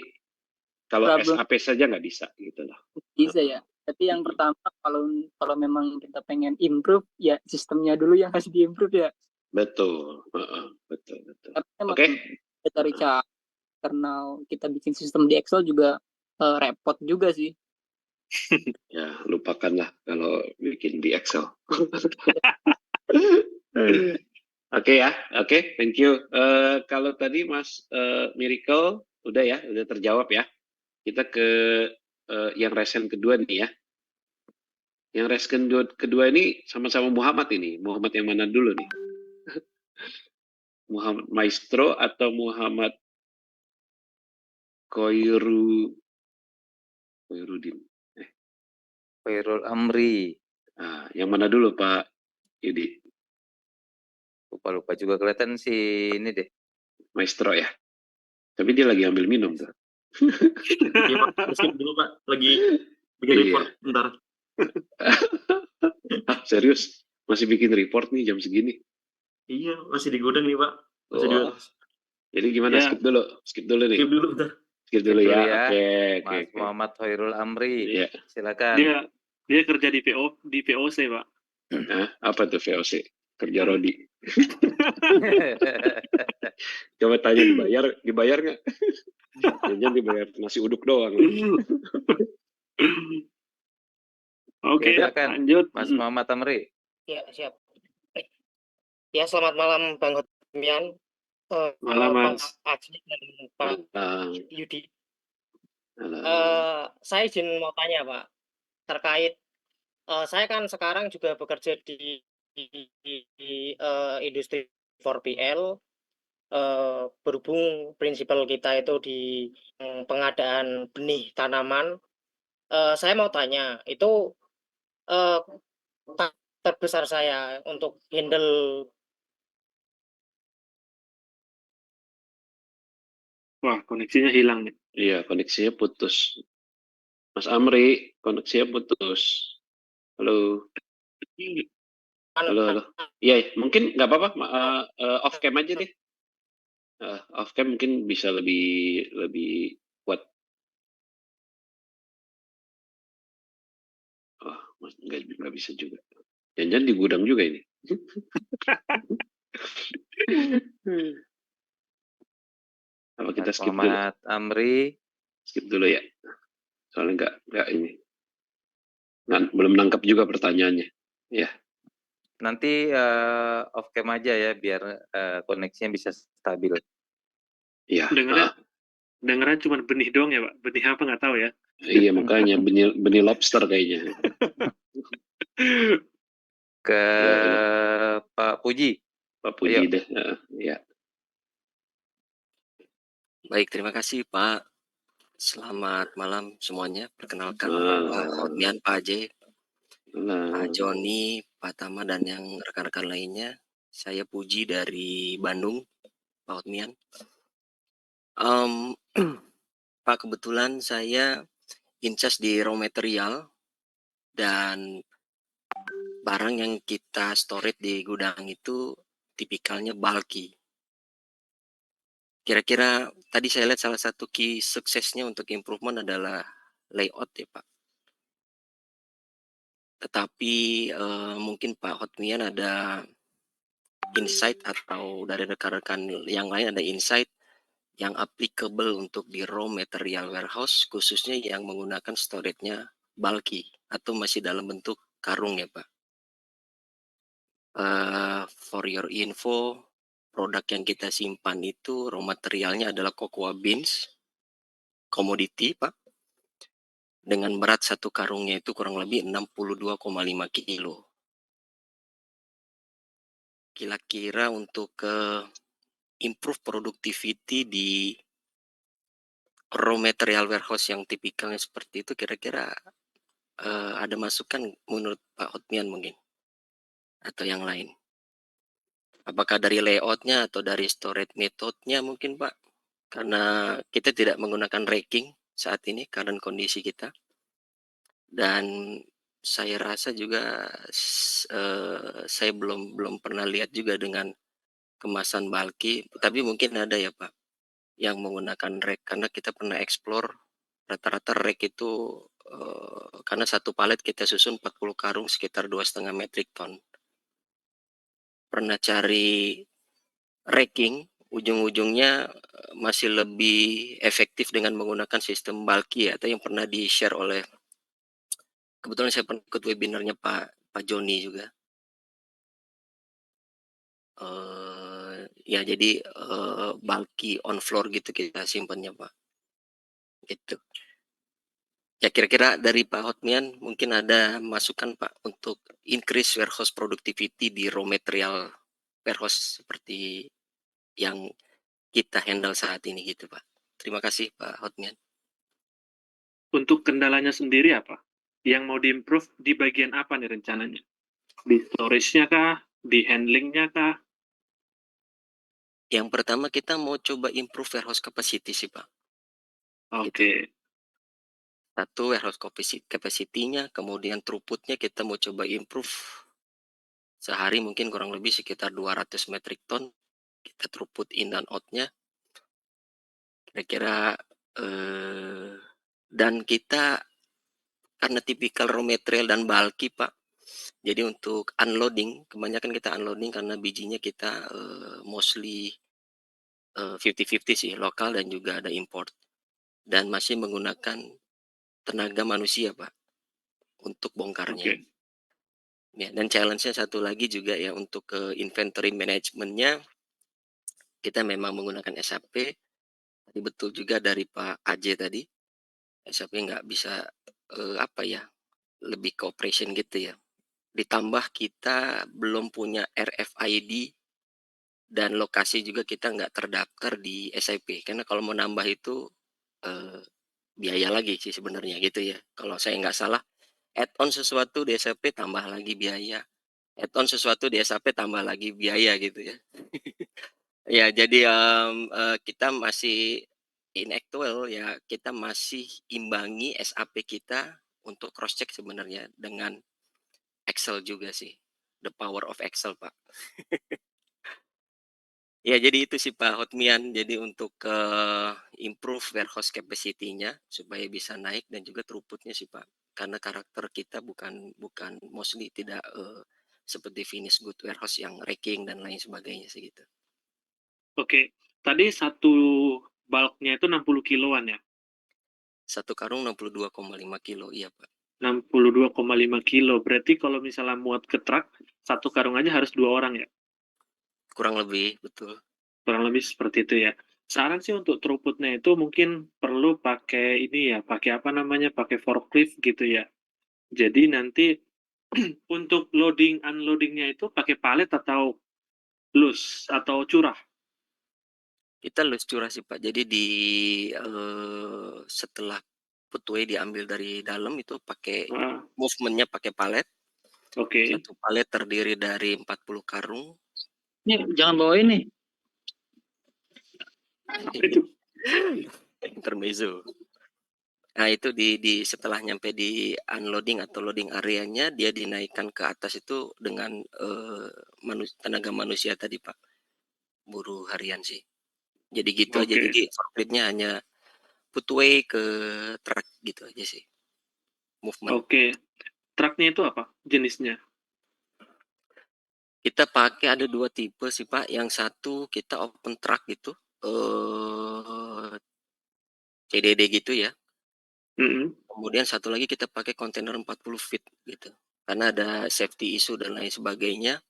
Speaker 3: kalau
Speaker 5: Problem
Speaker 3: SAP saja nggak bisa gitu loh.
Speaker 5: bisa ya. Tapi yang pertama kalau memang kita pengen improve ya sistemnya dulu yang harus diimprove ya.
Speaker 3: Betul, betul.
Speaker 5: Karena emang
Speaker 3: Oke.
Speaker 5: kita cari cara karena kita bikin sistem di Excel juga repot juga sih.
Speaker 3: Ya lupakanlah kalau bikin di Excel. Oke ya, oke, thank you. Kalau tadi Mas Miracle udah terjawab ya. Kita ke yang resen kedua nih ya. Yang resen kedua ini sama-sama Muhammad ini. Muhammad yang mana dulu nih? Muhammad Maestro atau Muhammad Koirudin?
Speaker 2: Khairul Amri.
Speaker 3: Nah, yang mana dulu Pak Yudi?
Speaker 2: Lupa juga kelihatan si ini deh.
Speaker 3: Maestro ya. Tapi dia lagi ambil minum tuh.
Speaker 4: Iya Pak, skip dulu Pak. Lagi bikin report bentar.
Speaker 3: Serius? Masih bikin report nih jam segini?
Speaker 4: Iya, masih di gudang nih Pak. Masih di
Speaker 3: Jadi gimana?
Speaker 1: Ya.
Speaker 3: Skip dulu nih.
Speaker 4: skip dulu bentar.
Speaker 3: Skip dulu ya. Oke.
Speaker 2: Mas Muhammad Khairul Amri.
Speaker 3: Iya.
Speaker 2: Silakan.
Speaker 1: Dia kerja di VOC, Pak.
Speaker 3: Nah, apa tuh VOC? Kerja Rodi. Coba tanya dibayar nggak? Jangan dibayar nasi uduk doang.
Speaker 1: Oke,
Speaker 2: silakan.
Speaker 1: lanjut.
Speaker 2: Mas Muhammad Amri.
Speaker 7: Ya, siap. Ya, selamat malam Bang Hotmian.
Speaker 1: Malam, Mas.
Speaker 7: Pak Aji dan Pak Yudi. Saya izin mau tanya Pak, terkait saya kan sekarang juga bekerja di industri 4PL, berhubung prinsipal kita itu di pengadaan benih tanaman. Saya mau tanya, itu terbesar saya untuk handle.
Speaker 1: Wah, koneksinya hilang nih.
Speaker 3: Iya, koneksinya putus. Mas Amri, koneksinya putus. Halo. Halo. Iya, mungkin nggak apa-apa. Off cam aja deh. Off cam mungkin bisa lebih kuat. Oh, nggak bisa juga. Jangan di gudang juga ini. Apa kita skip dulu?
Speaker 2: Muhammad Amri.
Speaker 3: Skip dulu ya. Soalnya nggak ini. Belum nangkap juga pertanyaannya. Ya.
Speaker 2: Nanti off cam aja ya biar koneksinya bisa stabil.
Speaker 3: Iya.
Speaker 1: Dengarnya cuma benih doang ya, Pak. Benih apa nggak tahu ya.
Speaker 3: Iya, makanya benih lobster kayaknya.
Speaker 2: Ke Pak Puji.
Speaker 3: Pak Puji deh. Ya.
Speaker 8: Baik, terima kasih Pak. Selamat malam semuanya. Perkenalkan Pak Hotmian, Pak Ajay, Pak Joni, Pak Tama, dan yang rekan-rekan lainnya. Saya Puji dari Bandung, Pak Hotmian. Pak, kebetulan saya in charge di raw material dan barang yang kita storage di gudang itu tipikalnya bulky. Kira-kira tadi saya lihat salah satu key suksesnya untuk improvement adalah layout ya Pak. Tetapi mungkin Pak Hotmian ada insight atau dari rekan-rekan yang lain ada insight yang applicable untuk di raw material warehouse khususnya yang menggunakan storage-nya bulky atau masih dalam bentuk karung ya Pak. For your info, produk yang kita simpan itu raw materialnya adalah cocoa beans, komoditi Pak, dengan berat satu karungnya itu kurang lebih 62,5 kilo. Kira-kira untuk improve productivity di raw material warehouse yang tipikalnya seperti itu, kira-kira ada masukan menurut Pak Hotmian mungkin? Atau yang lain? Apakah dari layoutnya atau dari storage methodnya mungkin Pak? Karena kita tidak menggunakan racking saat ini karena kondisi kita. Dan saya rasa juga saya belum pernah lihat juga dengan kemasan bulky, tapi mungkin ada ya Pak, yang menggunakan rack karena kita pernah explore rata-rata rack itu karena satu palet kita susun 40 karung sekitar 2,5 metric ton. Pernah cari racking, ujung-ujungnya masih lebih efektif dengan menggunakan sistem bulky ya, atau yang pernah di-share oleh kebetulan saya pernah ikut webinarnya Pak Joni juga. Ya jadi bulky on floor gitu kita simpannya Pak. Gitu. Ya kira-kira dari Pak Hotmian mungkin ada masukan Pak untuk increase warehouse productivity di raw material warehouse seperti yang kita handle saat ini gitu Pak. Terima kasih Pak Hotmian.
Speaker 1: Untuk kendalanya sendiri apa? Yang mau diimprove di bagian apa nih rencananya? Di storage-nya kah? Di handling-nya kah?
Speaker 8: Yang pertama kita mau coba improve warehouse capacity sih Pak.
Speaker 1: Oke.
Speaker 8: Satu warehouse capacity-nya, kemudian throughput-nya kita mau coba improve. Sehari mungkin kurang lebih sekitar 200 metric ton kita throughput in dan out-nya. Kira-kira dan kita karena tipikal raw material dan bulky Pak. Jadi untuk unloading, kebanyakan kita unloading karena bijinya kita mostly 50-50 sih, lokal dan juga ada import. Dan masih menggunakan tenaga manusia Pak untuk bongkarnya.
Speaker 1: Oke.
Speaker 8: Ya, dan challenge-nya satu lagi juga ya untuk inventory management-nya kita memang menggunakan SAP. Tadi betul juga dari Pak AJ tadi, SAP nggak bisa apa ya, lebih ke operation gitu ya. Ditambah kita belum punya RFID dan lokasi juga kita nggak terdaftar di SAP. Karena kalau mau nambah itu biaya lagi sih sebenarnya gitu ya. Kalau saya nggak salah, add-on sesuatu di SAP tambah lagi biaya. Add-on sesuatu di SAP tambah lagi biaya gitu ya. Ya jadi kita masih inactual ya, kita masih imbangi SAP kita untuk cross check sebenarnya dengan Excel juga sih. The power of Excel, Pak. Ya jadi itu sih Pak Hotmian. Jadi untuk improve warehouse capacity-nya supaya bisa naik dan juga throughput-nya sih Pak. Karena karakter kita bukan mostly tidak seperti finish good warehouse yang racking dan lain sebagainya sih gitu.
Speaker 1: Oke. Tadi satu bulk-nya itu 60 kiloan ya?
Speaker 8: Satu karung 62,5 kilo, iya Pak.
Speaker 1: 62,5 kilo. Berarti kalau misalnya muat ke truk, satu karung aja harus 2 orang ya?
Speaker 8: Kurang lebih, betul.
Speaker 1: Kurang lebih seperti itu ya. Saran sih untuk throughput-nya itu mungkin perlu pakai ini ya, pakai apa namanya, pakai forklift gitu ya. Jadi nanti untuk loading unloading-nya itu pakai palet atau loose atau curah?
Speaker 8: Kita loose curah sih Pak. Jadi setelah footway diambil dari dalam itu pakai movement-nya pakai palet.
Speaker 1: Oke.
Speaker 8: Satu palet terdiri dari 40 karung.
Speaker 5: Ini jangan bawa ini.
Speaker 1: Itu.
Speaker 8: Intermezzo. Nah itu di setelah nyampe di unloading atau loading areanya dia dinaikkan ke atas itu dengan tenaga manusia tadi Pak, buruh harian sih. Jadi gitu aja.
Speaker 1: Oke.
Speaker 8: Jadi forklift-nya hanya footway ke truk gitu aja sih. Movement.
Speaker 1: Oke. Truknya itu apa jenisnya?
Speaker 8: Kita pakai ada 2 tipe sih Pak. Yang satu kita open truck gitu, CDD gitu ya. Kemudian satu lagi kita pakai kontainer 40 feet gitu. Karena ada safety issue dan lain sebagainya.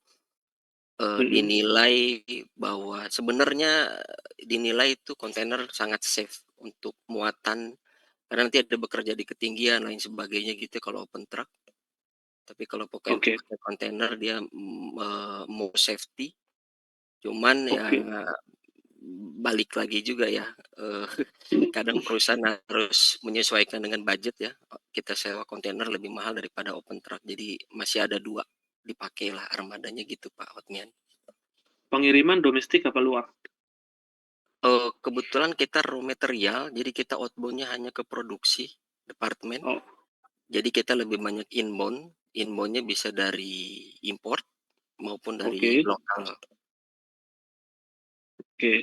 Speaker 8: Dinilai bahwa sebenarnya dinilai itu kontainer sangat safe untuk muatan karena nanti ada bekerja di ketinggian lain sebagainya gitu kalau open truck. Tapi kalau pakai kontainer dia more safety. Cuman ya balik lagi juga ya, kadang perusahaan harus menyesuaikan dengan budget ya. Kita sewa kontainer lebih mahal daripada open truck. Jadi masih ada 2 dipakailah armadanya gitu Pak Hotmian.
Speaker 1: Pengiriman domestik apa luar?
Speaker 8: Kebetulan kita raw material, jadi kita outbound-nya hanya ke produksi departemen. Jadi kita lebih banyak inbound, inbound-nya bisa dari import maupun dari
Speaker 1: Oke.
Speaker 8: lokal.
Speaker 1: Oke.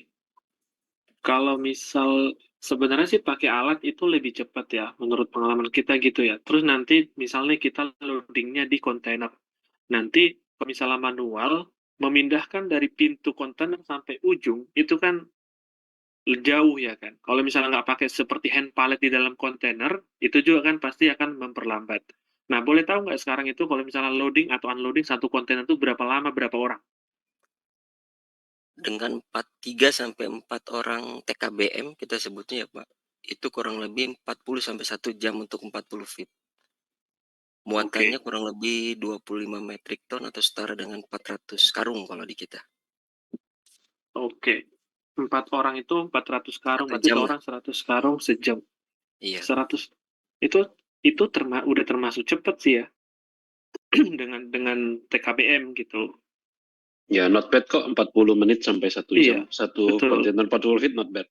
Speaker 1: Kalau misal sebenarnya sih pakai alat itu lebih cepat ya, menurut pengalaman kita gitu ya. Terus nanti misalnya kita loadingnya di kontainer. Nanti kalau misalnya manual, memindahkan dari pintu kontainer sampai ujung, itu kan jauh ya kan. Kalau misalnya nggak pakai seperti hand pallet di dalam kontainer, itu juga kan pasti akan memperlambat. Nah, boleh tahu nggak sekarang itu kalau misalnya loading atau unloading satu kontainer itu berapa lama, berapa orang?
Speaker 8: Dengan 3 sampai 4 orang TKBM kita sebutnya ya Pak, itu kurang lebih 40 sampai 1 jam untuk 40 feet. Muatannya
Speaker 1: Oke.
Speaker 8: kurang lebih 25 metric ton atau setara dengan 400 karung kalau di kita.
Speaker 1: Oke. 4 orang itu 400 karung,
Speaker 8: 1
Speaker 1: berarti
Speaker 8: jam lah.
Speaker 1: seorang 100 karung sejam.
Speaker 8: Iya.
Speaker 1: 100 itu udah termasuk cepet sih ya. dengan TKBM gitu.
Speaker 3: Ya, not bad kok 40 menit sampai 1
Speaker 1: Iya,
Speaker 3: jam. Satu
Speaker 1: betul.
Speaker 3: kontainer 40 feet not bad.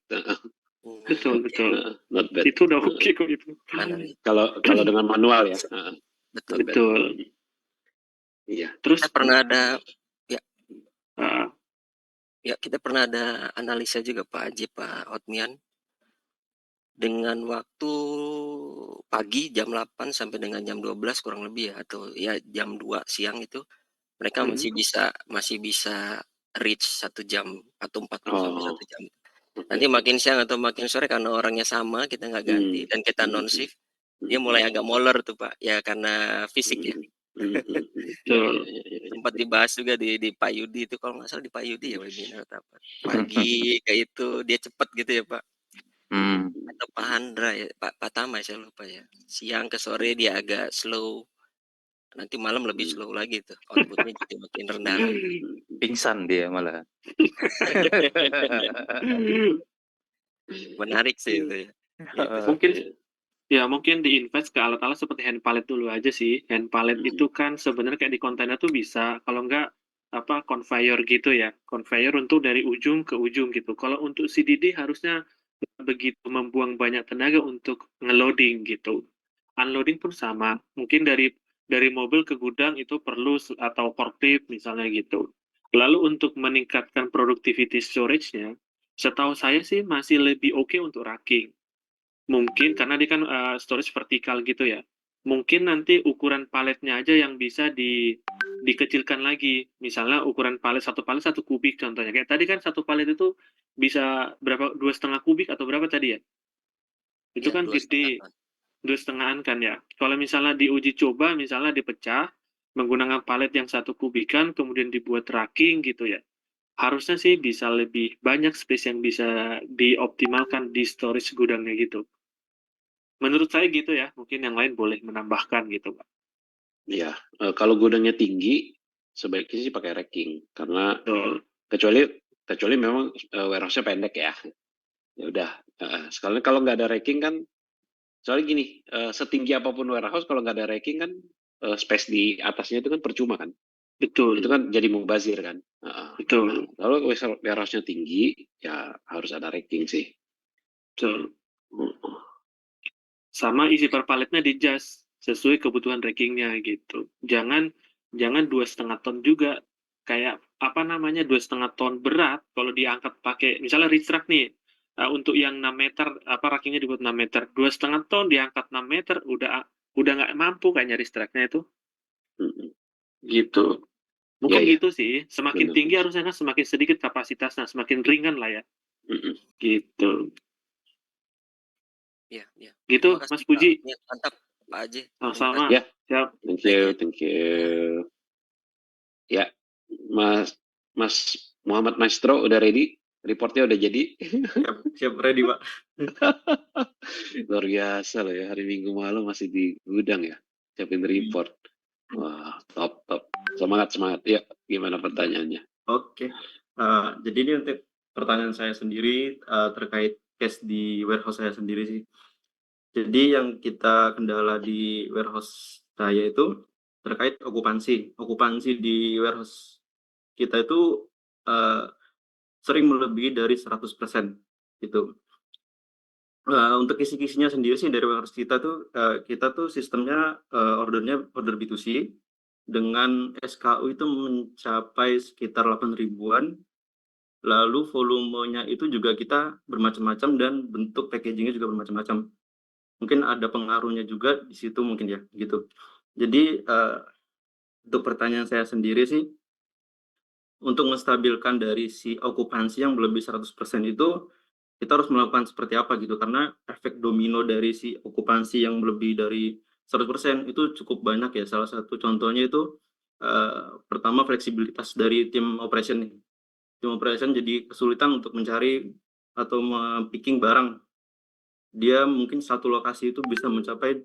Speaker 1: Betul,
Speaker 8: Oke.
Speaker 1: betul.
Speaker 3: Not bad.
Speaker 1: Itu udah oke kok itu.
Speaker 8: Menarik.
Speaker 3: Kalau dengan manual ya.
Speaker 8: Betul.
Speaker 3: Not bad.
Speaker 1: Betul.
Speaker 3: Iya.
Speaker 1: Terus
Speaker 8: Kita pernah ada
Speaker 1: uh,
Speaker 8: ya kita pernah ada analisa juga Pak Haji, Pak Hotmian. Dengan waktu pagi jam 8 sampai dengan jam 12 kurang lebih ya, atau ya jam 2 siang itu mereka masih bisa reach 1 jam atau 40 sampai 1 jam. Nanti makin siang atau makin sore karena orangnya sama, kita nggak ganti dan kita non shift, dia mulai agak molor tuh Pak, ya karena fisik ya.
Speaker 1: betul.
Speaker 8: Sempat dibahas juga di Pak Yudi itu, kalau nggak salah di Pak Yudi ya webinar atau apa. Pagi kayak itu dia cepet gitu ya Pak. Atau Pak Handra ya, Pak Tama saya lupa ya. Siang ke sore dia agak slow. Nanti malam lebih slow lagi tuh. Outputnya jadi makin rendah lagi.
Speaker 2: Pingsan dia malah.
Speaker 8: Menarik sih itu ya.
Speaker 1: Mungkin diinvest ke alat-alat seperti hand pallet dulu aja sih. Hand pallet itu kan sebenarnya kayak di kontainer tuh bisa, kalau enggak conveyor gitu ya. Conveyor untuk dari ujung ke ujung gitu. Kalau untuk CDD harusnya begitu membuang banyak tenaga untuk ngeloading gitu. Unloading pun sama. Mungkin dari mobil ke gudang itu perlu atau forklift misalnya gitu. Lalu untuk meningkatkan productivity storage-nya, setahu saya sih masih lebih oke untuk racking. Mungkin karena dia kan storage vertikal gitu ya. Mungkin nanti ukuran paletnya aja yang bisa dikecilkan lagi. Misalnya ukuran palet satu 1 kubik contohnya. Kayak tadi kan satu palet itu bisa berapa, 2,5 kubik atau berapa tadi ya? Itu
Speaker 8: Ya,
Speaker 1: kan
Speaker 8: 2,5
Speaker 1: gede,
Speaker 8: ton.
Speaker 1: 2,5-an kan ya. Kalau misalnya diuji coba, misalnya dipecah menggunakan palet yang 1 kubikan, kemudian dibuat racking gitu ya. Harusnya sih bisa lebih banyak space yang bisa dioptimalkan di storage gudangnya gitu. Menurut saya gitu ya, mungkin yang lain boleh menambahkan gitu, Pak.
Speaker 3: Iya, kalau gudangnya tinggi, sebaiknya sih pakai racking karena
Speaker 1: Betul.
Speaker 3: kecuali memang warehouse-nya pendek ya. Ya udah, sekalian kalau nggak ada racking kan, soalnya gini, setinggi apapun warehouse kalau nggak ada racking kan space di atasnya itu kan percuma kan.
Speaker 1: Betul.
Speaker 3: Itu kan jadi mubazir kan.
Speaker 1: Betul.
Speaker 3: Kalau warehouse-nya tinggi, ya harus ada racking sih.
Speaker 1: Betul. Sama isi per paletnya di-adjust sesuai kebutuhan rackingnya gitu. Jangan 2,5 ton juga. Kayak 2,5 ton berat kalau diangkat pakai misalnya reach truck nih. Untuk yang 6 meter rackingnya dibuat 6 meter. 2,5 ton diangkat 6 meter udah nggak mampu kayaknya reach trucknya itu. Gitu. Mungkin
Speaker 3: Ya, ya.
Speaker 1: gitu sih. Semakin
Speaker 3: Benar.
Speaker 1: tinggi harusnya kan semakin sedikit kapasitasnya, semakin ringan lah ya. Gitu.
Speaker 8: Iya.
Speaker 1: Gitu,
Speaker 8: Terima kasih,
Speaker 1: Mas
Speaker 8: Pak
Speaker 1: Puji.
Speaker 8: Hotmian. Mantap, Pak Haji.
Speaker 1: Sama.
Speaker 3: Ya.
Speaker 1: Siap.
Speaker 3: Thank you. Ya, Mas Muhammad Maestro udah ready? Reportnya udah jadi?
Speaker 9: Siap ready, Pak.
Speaker 3: Luar biasa loh ya, hari Minggu malam masih di gudang ya, siapin report. Wah, top. Semangat. Ya, gimana pertanyaannya?
Speaker 9: Oke. Jadi ini untuk pertanyaan saya sendiri terkait case di warehouse saya sendiri sih. Jadi yang kita kendala di warehouse saya itu terkait okupansi. Okupansi di warehouse kita itu sering melebihi dari 100% gitu. Untuk kisi-kisinya sendiri sih dari warehouse kita tuh sistemnya, order B2C dengan SKU itu mencapai sekitar 8 ribuan, lalu volumenya itu juga kita bermacam-macam dan bentuk packaging-nya juga bermacam-macam. Mungkin ada pengaruhnya juga di situ mungkin ya, gitu. Jadi, untuk pertanyaan saya sendiri sih, untuk menstabilkan dari si okupansi yang lebih 100% itu, kita harus melakukan seperti apa gitu, karena efek domino dari si okupansi yang lebih dari 100% itu cukup banyak ya. Salah satu contohnya itu, pertama fleksibilitas dari tim operation nih. Tim operation jadi kesulitan untuk mencari atau picking barang. Dia mungkin satu lokasi itu bisa mencapai,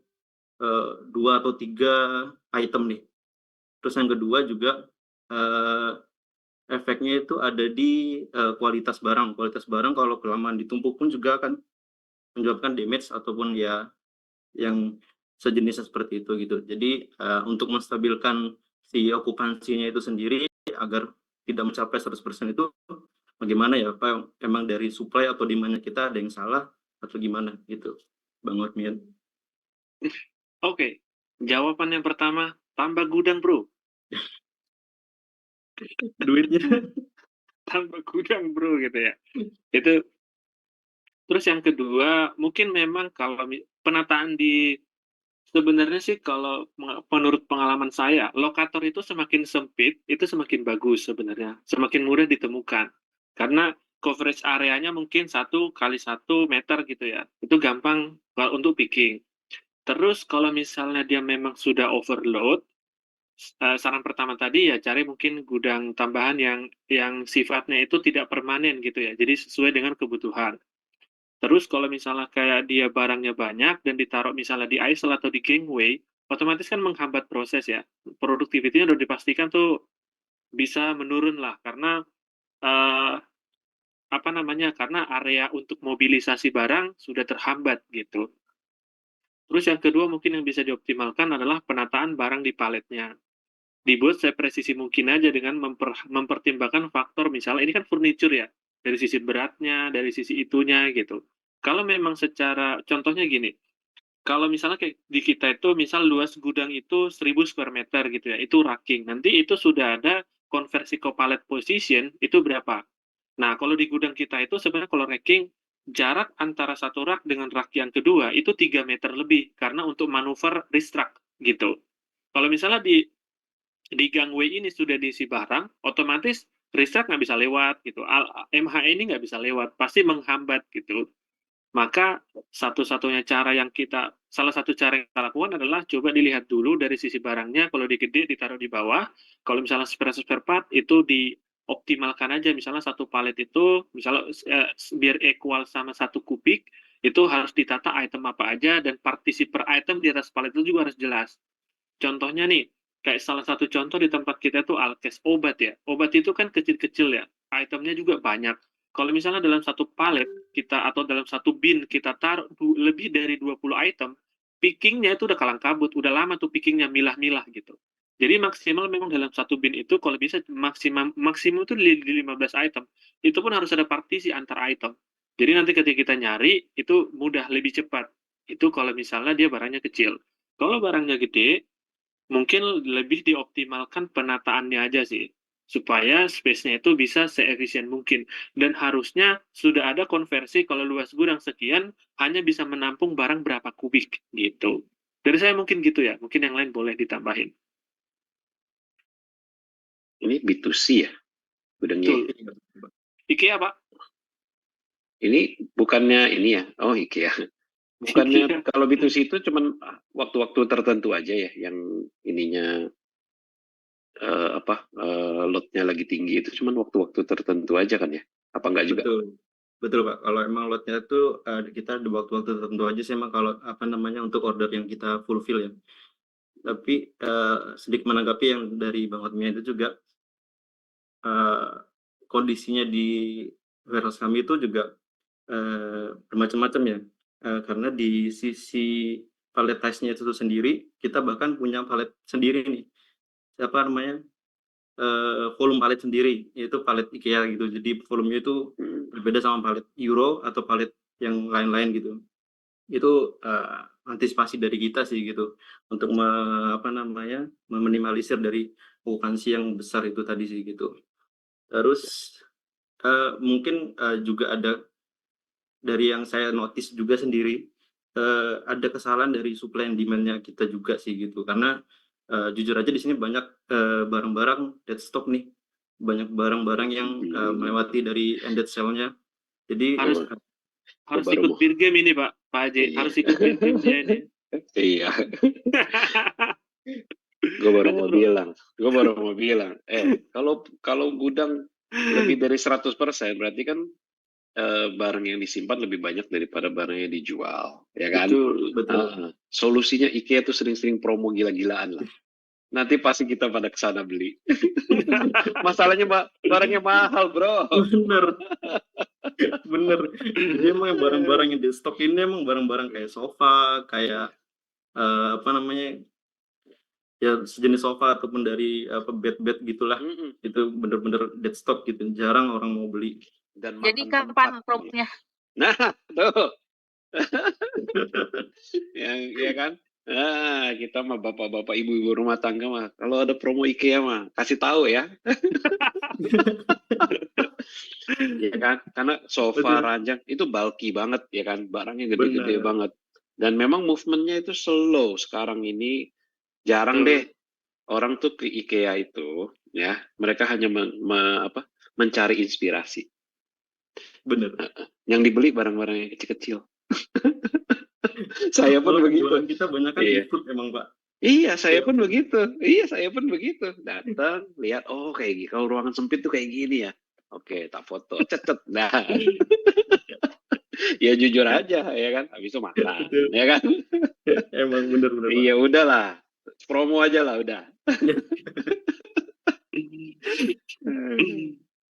Speaker 9: 2 atau 3 item nih. Terus yang kedua juga, eee, efeknya itu ada di, kualitas barang. Kualitas barang kalau kelamaan ditumpuk pun juga akan menyebabkan damage ataupun ya yang sejenisnya seperti itu gitu. Jadi, untuk menstabilkan si okupansinya itu sendiri agar tidak mencapai 100% itu bagaimana ya? Apa emang dari supply atau demand-nya kita ada yang salah atau gimana gitu, Bang Hotmian?
Speaker 1: Oke, jawaban yang pertama, tambah gudang, Bro.
Speaker 9: Duitnya.
Speaker 1: Tambah gudang, Bro, gitu ya. Itu terus yang kedua, mungkin memang kalau penataan di sebenarnya sih kalau menurut pengalaman saya, lokator itu semakin sempit, itu semakin bagus sebenarnya, semakin mudah ditemukan. Karena coverage areanya mungkin 1x1 meter gitu ya, itu gampang kalau untuk picking. Terus kalau misalnya dia memang sudah overload, saran pertama tadi ya cari mungkin gudang tambahan yang sifatnya itu tidak permanen gitu ya, jadi sesuai dengan kebutuhan. Terus kalau misalnya kayak dia barangnya banyak dan ditaruh misalnya di isle atau di gangway, otomatis kan menghambat proses ya. Produktivitinya udah dipastikan tuh bisa menurun lah karena apa namanya? Karena area untuk mobilisasi barang sudah terhambat gitu. Terus yang kedua mungkin yang bisa dioptimalkan adalah penataan barang di paletnya. Dibuat sepresisi mungkin aja dengan mempertimbangkan faktor misalnya ini kan furniture ya, dari sisi beratnya, dari sisi itunya gitu. Kalau memang secara contohnya gini, kalau misalnya kayak di kita itu misal luas gudang itu 1000 square meter gitu ya, itu racking. Nanti itu sudah ada konversi ke pallet position itu berapa. Nah, kalau di gudang kita itu sebenarnya kalau racking jarak antara satu rak dengan rak yang kedua itu 3 meter lebih karena untuk manuver restruct gitu. Kalau misalnya di gangway ini sudah diisi barang, otomatis restruct nggak bisa lewat gitu. MHE ini nggak bisa lewat, pasti menghambat gitu. Maka satu-satunya cara yang salah satu cara yang kita lakukan adalah coba dilihat dulu dari sisi barangnya, kalau di gede ditaruh di bawah, kalau misalnya spare part itu dioptimalkan aja, misalnya satu palet itu, misalnya biar equal sama 1 kubik, itu harus ditata item apa aja, dan partisi per item di atas palet itu juga harus jelas. Contohnya nih, kayak salah satu contoh di tempat kita itu alkes obat ya. Obat itu kan kecil-kecil ya, itemnya juga banyak. Kalau misalnya dalam satu palet kita atau dalam satu bin kita taruh lebih dari 20 item, pickingnya itu udah kalang kabut, udah lama tuh pickingnya milah-milah gitu. Jadi maksimal memang dalam satu bin itu kalau bisa maksimum itu di 15 item. Itu pun harus ada partisi antar item. Jadi nanti ketika kita nyari itu mudah lebih cepat. Itu kalau misalnya dia barangnya kecil. Kalau barangnya gede, mungkin lebih dioptimalkan penataannya aja sih, supaya space-nya itu bisa seefisien mungkin. Dan harusnya sudah ada konversi kalau luas gudang sekian, hanya bisa menampung barang berapa kubik, gitu. Dari saya mungkin gitu ya, mungkin yang lain boleh ditambahin.
Speaker 3: Ini B2C ya, gudangnya.
Speaker 1: Betul. IKEA, Pak.
Speaker 3: Ini bukannya ini ya, oh IKEA. Bukannya kalau B2C itu cuman waktu-waktu tertentu aja ya, yang ininya load-nya lagi tinggi itu cuman waktu-waktu tertentu aja kan ya? Apa enggak juga?
Speaker 9: Betul Pak, kalau emang lotnya itu kita di waktu-waktu tertentu aja sih emang kalau apa namanya untuk order yang kita fulfill ya. Tapi sedikit menanggapi yang dari Bang Hotmian itu juga kondisinya di warehouse kami itu juga bermacam-macam ya. Karena di sisi palletized-nya itu sendiri, kita bahkan punya pallet sendiri nih. Apa namanya? Volume palet sendiri, yaitu palet IKEA gitu. Jadi volumenya itu berbeda sama palet Euro atau palet yang lain-lain gitu. Itu antisipasi dari kita sih gitu untuk meminimalisir dari okupansi yang besar itu tadi sih gitu. Terus mungkin juga ada dari yang saya notice juga sendiri, ada kesalahan dari supply and demand-nya kita juga sih gitu. Karena jujur aja di sini banyak barang-barang dead stock nih, banyak barang-barang yang melewati dari ended sale-nya. Jadi
Speaker 1: Harus
Speaker 3: baru
Speaker 1: ikut
Speaker 3: mau.
Speaker 1: beer game ini Pak Haji,
Speaker 3: Iya.
Speaker 1: harus ikut beer game dia ini.
Speaker 3: Iya, gue baru mau bilang, kalau gudang lebih dari 100% berarti kan barang yang disimpan lebih banyak daripada barang yang dijual, ya kan?
Speaker 9: Betul.
Speaker 3: Solusinya IKEA tuh sering-sering promo gila-gilaan lah. Nanti pasti kita pada kesana beli. Masalahnya barangnya mahal, bro.
Speaker 9: Bener. Jadi emang yang barang-barang yang di stok ini emang barang-barang kayak sofa, kayak ya sejenis sofa ataupun dari bed gitulah. Itu bener-bener dead stock gitu, jarang orang mau beli.
Speaker 3: Dan
Speaker 6: Jadi
Speaker 3: makan
Speaker 6: kapan
Speaker 3: tempat.
Speaker 6: promonya?
Speaker 3: Nah, tuh. Ya kan? Nah, kita mah bapak-bapak ibu-ibu rumah tangga mah kalau ada promo IKEA mah kasih tahu ya. Ya kan? Karena sofa, ranjang itu bulky banget ya kan, barangnya gede-gede banget. Dan memang movementnya itu slow sekarang ini, jarang deh orang tuh ke IKEA itu ya, mereka hanya mencari inspirasi.
Speaker 9: Bener.
Speaker 3: Yang dibeli barang-barang yang kecil-kecil. Saya pun begitu.
Speaker 9: Kita banyak kan e-food emang Pak.
Speaker 3: Iya, saya pun begitu. Datang, lihat, oh kayak gini. Kalau ruangan sempit tuh kayak gini ya. Oke, tak foto, cet. Nah, ya jujur aja, ya kan. Habis itu makan, ya kan.
Speaker 9: Emang bener.
Speaker 3: Iya, udahlah. Promo aja lah, udah.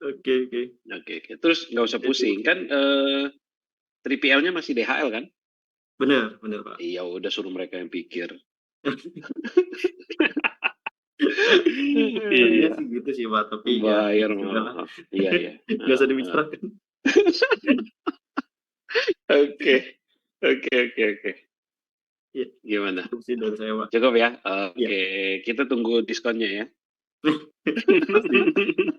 Speaker 9: Oke.
Speaker 3: Terus nggak usah pusing kan. 3PL-nya masih DHL kan?
Speaker 9: Bener Pak.
Speaker 3: Iya, udah suruh mereka yang pikir.
Speaker 9: Iya sih gitu sih Pak, tapi
Speaker 3: bayar
Speaker 9: ya,
Speaker 3: malah. Iya.
Speaker 9: Nggak usah dibicarakan.
Speaker 3: Oke.
Speaker 9: Iya.
Speaker 3: Gimana?
Speaker 9: Sih dari saya Pak.
Speaker 3: Cukup ya? Oke, kita tunggu diskonnya ya.
Speaker 9: Pasti.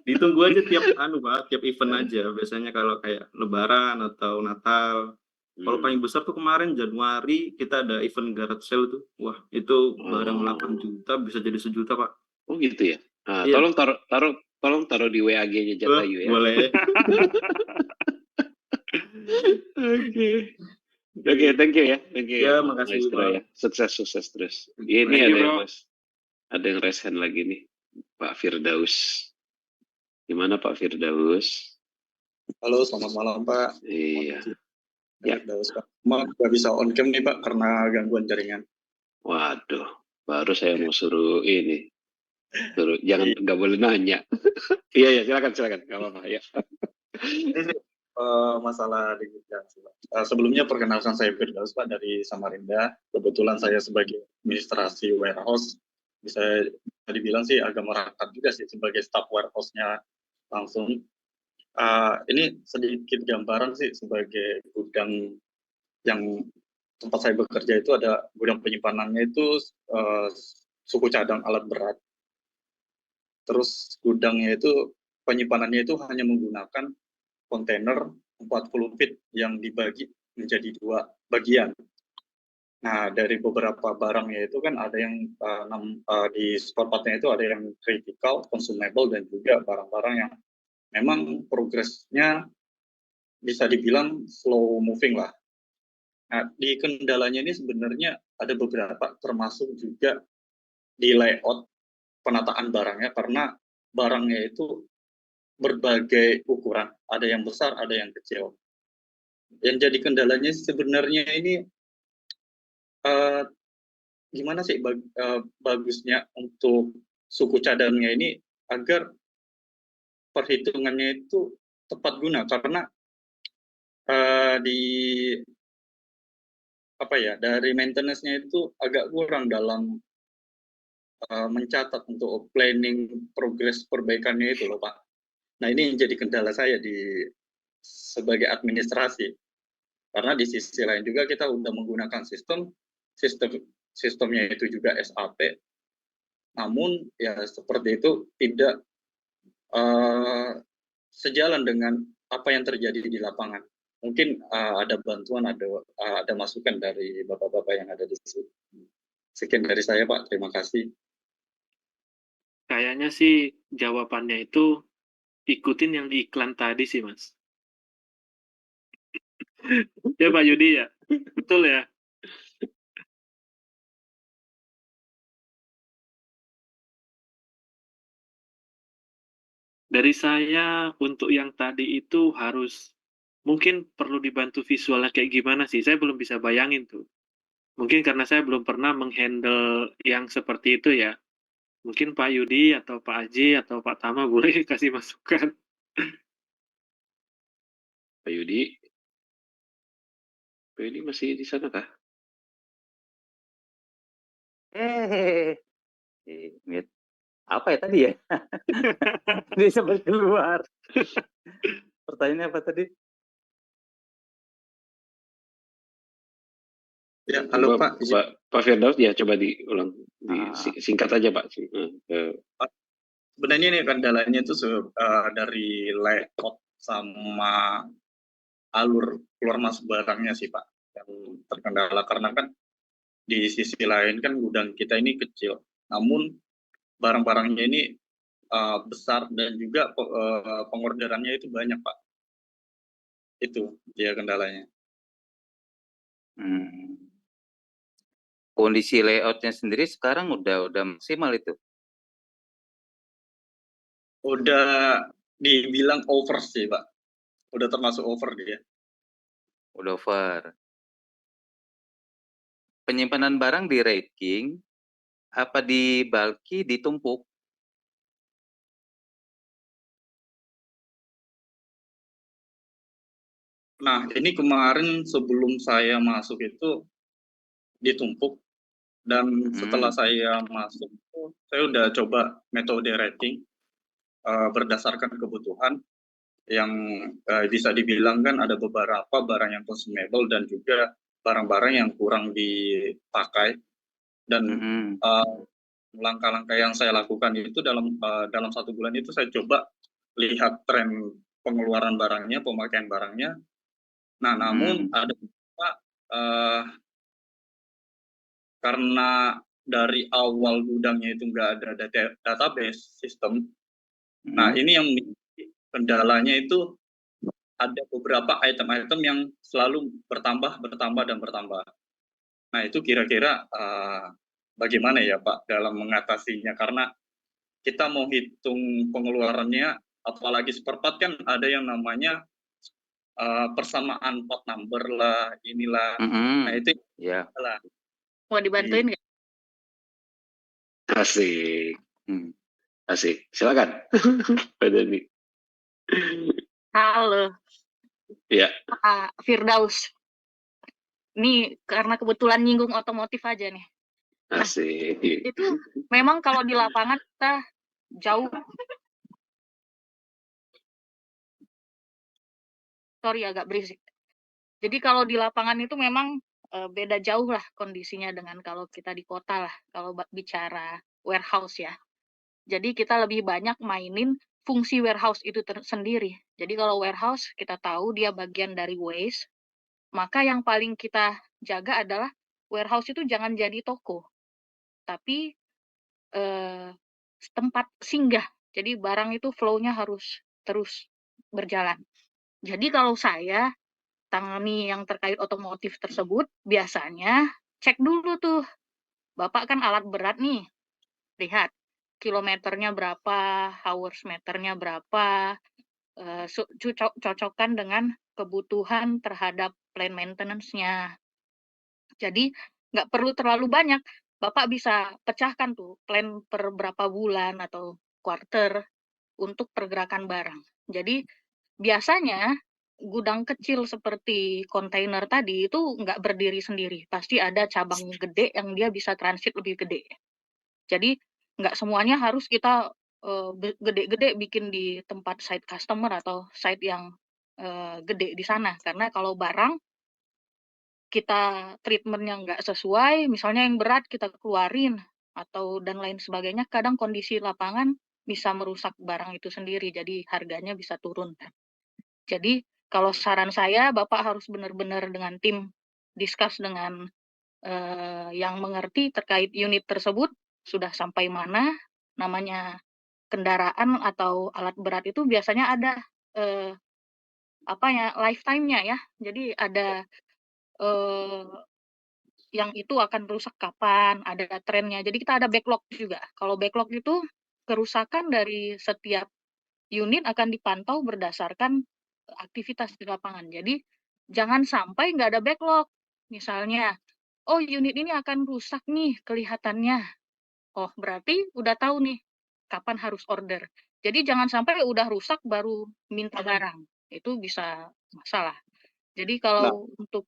Speaker 9: Ditunggu aja tiap event aja. Biasanya kalau kayak Lebaran atau Natal. Kalau paling besar tuh kemarin Januari kita ada event garage sale tuh. Wah, itu barang 8 juta bisa jadi 1 juta, Pak.
Speaker 3: Oh gitu ya. Nah,
Speaker 9: Iya.
Speaker 3: tolong taruh di WAG-nya Jatayu ya.
Speaker 9: Boleh.
Speaker 3: Oke, thank you ya.
Speaker 9: Ya, makasih Pak.
Speaker 3: Ya. Sukses terus. Ini ada yang raise hand lagi nih, Pak Firdaus. Gimana Pak Firdaus?
Speaker 10: Halo, selamat malam Pak.
Speaker 3: Iya.
Speaker 10: Firdaus Pak. Maaf nggak bisa on cam nih Pak karena gangguan jaringan.
Speaker 3: Waduh, baru saya mau suruh ini. Jangan nggak boleh nanya. Iya, silakan, nggak apa-apa ya.
Speaker 10: Ini masalah di gudang. Sebelumnya perkenalkan saya Firdaus Pak dari Samarinda. Kebetulan saya sebagai administrasi warehouse, bisa dibilang sih agak merakat juga sih sebagai staff warehouse-nya langsung. Ini sedikit gambaran sih sebagai gudang yang tempat saya bekerja itu ada gudang penyimpanannya itu suku cadang alat berat. Terus gudangnya itu penyimpanannya itu hanya menggunakan kontainer 40 feet yang dibagi menjadi 2 bagian. Nah, dari beberapa barangnya itu kan ada yang di spare part-nya itu ada yang critical, consumable, dan juga barang-barang yang memang progresnya bisa dibilang slow moving lah. Nah, di kendalanya ini sebenarnya ada beberapa, termasuk juga di layout penataan barangnya, karena barangnya itu berbagai ukuran, ada yang besar, ada yang kecil. Yang jadi kendalanya sebenarnya ini gimana sih bagusnya untuk suku cadangnya ini agar perhitungannya itu tepat guna, karena dari maintenance-nya itu agak kurang dalam mencatat untuk planning progres perbaikannya itu loh Pak. Nah, ini yang jadi kendala saya sebagai administrasi. Karena di sisi lain juga kita udah menggunakan sistemnya itu juga SAP, namun ya seperti itu tidak sejalan dengan apa yang terjadi di lapangan. Mungkin ada bantuan, ada masukan dari bapak-bapak yang ada di sini. Sekian dari saya, Pak. Terima kasih.
Speaker 1: Kayaknya sih jawabannya itu ikutin yang di iklan tadi sih, Mas. Ya Pak Yudi ya? Betul ya? Dari saya untuk yang tadi itu harus mungkin perlu dibantu visualnya kayak gimana sih? Saya belum bisa bayangin tuh. Mungkin karena saya belum pernah menghandle yang seperti itu ya. Mungkin Pak Yudi atau Pak Aji atau Pak Tama boleh kasih masukan.
Speaker 3: Pak Yudi masih di sana kah?
Speaker 2: Apa ya tadi ya? Dia sempat keluar. Pertanyaannya apa tadi?
Speaker 10: Ya, halo Pak.
Speaker 3: Pak Firdaus, ya coba diulang. Singkat aja Pak.
Speaker 10: Sebenarnya ini kendalanya itu dari layout sama alur keluar masuk barangnya sih Pak yang terkendala, karena kan di sisi lain kan gudang kita ini kecil, namun barang-barangnya ini besar dan juga pengorderannya itu banyak Pak. Itu dia kendalanya.
Speaker 2: Kondisi layoutnya sendiri sekarang udah maksimal itu?
Speaker 10: Udah dibilang over sih Pak. Udah termasuk over dia.
Speaker 2: Udah over. Penyimpanan barang di racking, apa di bulky, ditumpuk?
Speaker 10: Nah, ini kemarin sebelum saya masuk itu ditumpuk, dan setelah saya masuk itu saya udah coba metode rating berdasarkan kebutuhan yang bisa dibilang kan ada beberapa barang yang consumable dan juga barang-barang yang kurang dipakai, dan langkah-langkah yang saya lakukan itu dalam 1 bulan itu saya coba lihat tren pengeluaran barangnya, pemakaian barangnya. Nah, namun ada karena dari awal gudangnya itu nggak ada database sistem. Nah, ini yang kendalanya itu ada beberapa item-item yang selalu bertambah. Nah, itu kira-kira bagaimana ya Pak dalam mengatasinya? Karena kita mau hitung pengeluarannya, apalagi spare part kan ada yang namanya persamaan part number lah, inilah. Nah, itu lah.
Speaker 6: Mau dibantuin nggak?
Speaker 3: Asik. Asik. Silakan. Pak Dani.
Speaker 6: Halo.
Speaker 3: Ya.
Speaker 6: Pak Firdaus. Ini karena kebetulan nyinggung otomotif aja nih.
Speaker 3: Asik.
Speaker 6: Itu memang kalau di lapangan kita jauh. Sorry agak berisik. Jadi kalau di lapangan itu memang beda jauh lah kondisinya dengan kalau kita di kota lah, kalau bicara warehouse ya. Jadi kita lebih banyak mainin fungsi warehouse itu sendiri. Jadi kalau warehouse kita tahu dia bagian dari waste, maka yang paling kita jaga adalah warehouse itu jangan jadi toko, tapi tempat singgah. Jadi barang itu flow-nya harus terus berjalan. Jadi kalau saya tangani yang terkait otomotif tersebut, biasanya cek dulu tuh, Bapak kan alat berat nih, lihat kilometernya berapa, hours meternya berapa, cocokkan dengan kebutuhan terhadap plan maintenance-nya. Jadi nggak perlu terlalu banyak, Bapak bisa pecahkan tuh plan per berapa bulan atau quarter untuk pergerakan barang. Jadi biasanya gudang kecil seperti kontainer tadi itu nggak berdiri sendiri, pasti ada cabang gede yang dia bisa transit lebih gede. Jadi nggak semuanya harus kita gede-gede bikin di tempat site customer atau site yang gede di sana, karena kalau barang kita treatmentnya nggak sesuai, misalnya yang berat kita keluarin atau dan lain sebagainya, kadang kondisi lapangan bisa merusak barang itu sendiri, jadi harganya bisa turun. Jadi kalau saran saya, Bapak harus benar-benar dengan tim discuss dengan yang mengerti terkait unit tersebut sudah sampai mana, namanya kendaraan atau alat berat itu biasanya ada lifetime-nya ya. Jadi ada yang itu akan rusak kapan, ada trennya. Jadi kita ada backlog juga. Kalau backlog itu kerusakan dari setiap unit akan dipantau berdasarkan aktivitas di lapangan. Jadi jangan sampai nggak ada backlog. Misalnya, oh unit ini akan rusak nih kelihatannya. Oh berarti udah tahu nih kapan harus order. Jadi jangan sampai udah rusak baru minta barang. Itu bisa masalah. Jadi
Speaker 3: Nah,
Speaker 6: kalau untuk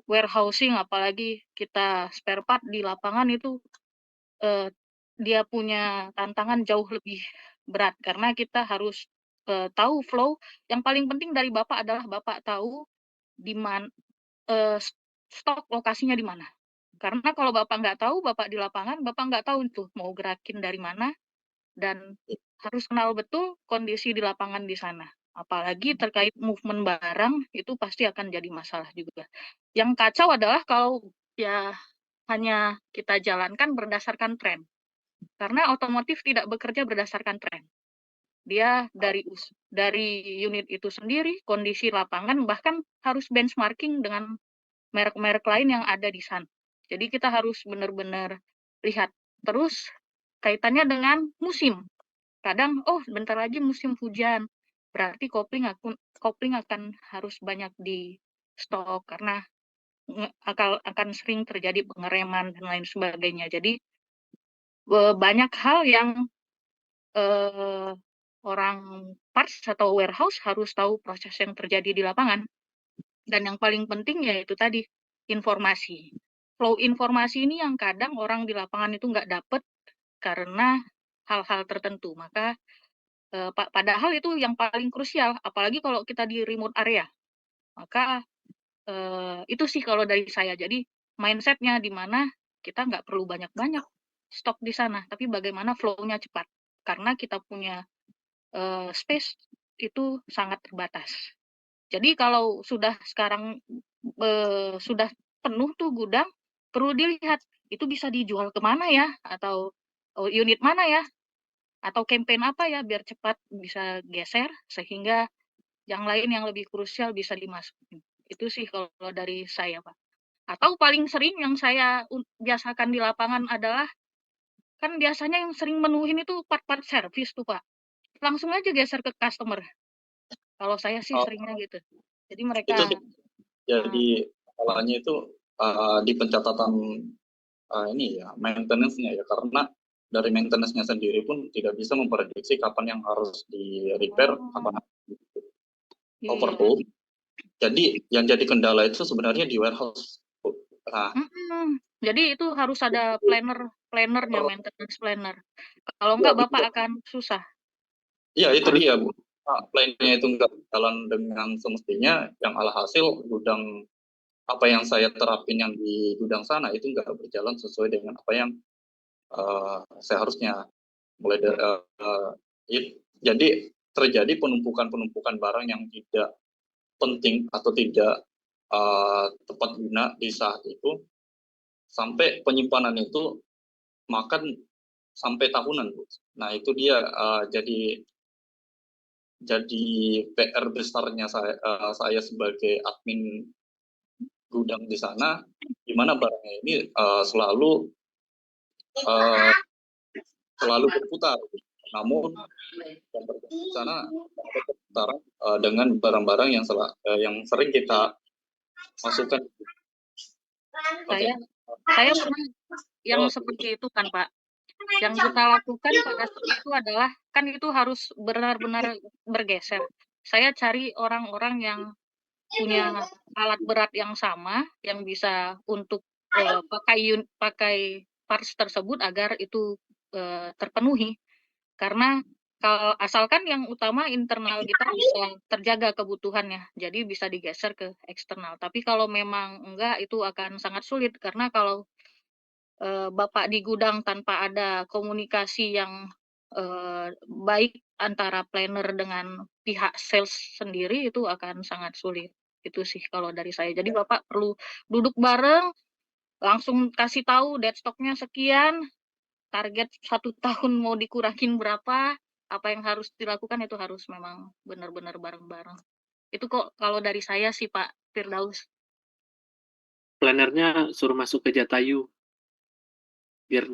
Speaker 6: warehousing apalagi kita spare part di lapangan itu dia punya tantangan jauh lebih berat karena kita harus tahu flow. Yang paling penting dari Bapak adalah Bapak tahu di mana stok lokasinya di mana. Karena kalau Bapak nggak tahu, Bapak di lapangan, Bapak nggak tahu itu mau gerakin dari mana dan harus kenal betul kondisi di lapangan di sana. Apalagi terkait movement barang itu pasti akan jadi masalah juga. Yang kacau adalah kalau ya hanya kita jalankan berdasarkan tren. Karena otomotif tidak bekerja berdasarkan tren. Dia dari unit itu sendiri, kondisi lapangan, bahkan harus benchmarking dengan merek-merek lain yang ada di sana. Jadi kita harus benar-benar lihat. Terus kaitannya dengan musim. Kadang, oh bentar lagi musim hujan, berarti kopling akan harus banyak di stok karena akan sering terjadi pengereman dan lain sebagainya. Jadi banyak hal yang orang parts atau warehouse harus tahu proses yang terjadi di lapangan. Dan yang paling penting yaitu tadi informasi. Flow informasi ini yang kadang orang di lapangan itu nggak dapet karena hal-hal tertentu. Maka padahal itu yang paling krusial, apalagi kalau kita di remote area. Maka itu sih kalau dari saya. Jadi mindsetnya di mana kita nggak perlu banyak-banyak stok di sana, tapi bagaimana flow-nya cepat. Karena kita punya space itu sangat terbatas. Jadi kalau sudah sekarang sudah penuh tuh gudang, perlu dilihat itu bisa dijual kemana ya, atau unit mana ya, atau campaign apa ya biar cepat bisa geser sehingga yang lain yang lebih krusial bisa dimasukin. Itu sih kalau dari saya, Pak. Atau paling sering yang saya biasakan di lapangan adalah kan biasanya yang sering menuhin itu part-part service tuh, Pak. Langsung aja geser ke customer. Kalau saya sih seringnya gitu. Jadi mereka
Speaker 10: Itu sih. Jadi masalahnya itu di pencatatan ini ya maintenance-nya ya, karena dari maintenance-nya sendiri pun tidak bisa memprediksi kapan yang harus di repair, kapan overhaul. Jadi yang jadi kendala itu sebenarnya di warehouse. Nah,
Speaker 6: jadi itu harus ada plannernya, maintenance planner. Kalau enggak Bapak akan susah.
Speaker 10: Iya itu dia, Bu. Plan-nya itu enggak jalan dengan semestinya, yang alhasil gudang apa yang saya terapin yang di gudang sana itu enggak berjalan sesuai dengan apa yang seharusnya. Mulai dari jadi terjadi penumpukan barang yang tidak penting atau tidak tepat guna di saat itu, sampai penyimpanan itu makan sampai tahunan, Bu. Nah itu dia jadi PR besarnya saya sebagai admin gudang di sana, di mana barangnya ini selalu berputar. Namun yang terjadi di sana berputar dengan barang-barang yang sering kita masukkan.
Speaker 6: Saya pernah yang seperti itu kan, Pak. Yang kita lakukan pada saat itu adalah kan itu harus benar-benar bergeser. Saya cari orang-orang yang punya alat berat yang sama, yang bisa untuk pakai parts tersebut agar itu terpenuhi. Karena Kalau asalkan yang utama internal kita bisa terjaga kebutuhannya, jadi bisa digeser ke eksternal. Tapi kalau memang enggak, itu akan sangat sulit karena kalau Bapak di gudang tanpa ada komunikasi yang baik antara planner dengan pihak sales sendiri, itu akan sangat sulit. Itu sih kalau dari saya. Jadi Bapak perlu duduk bareng, langsung kasih tahu dead stock-nya sekian, target 1 tahun mau dikurangin berapa, apa yang harus dilakukan itu harus memang benar-benar bareng-bareng. Itu kok kalau dari saya sih Pak Firdaus.
Speaker 1: Plannernya suruh masuk ke Jatayu biar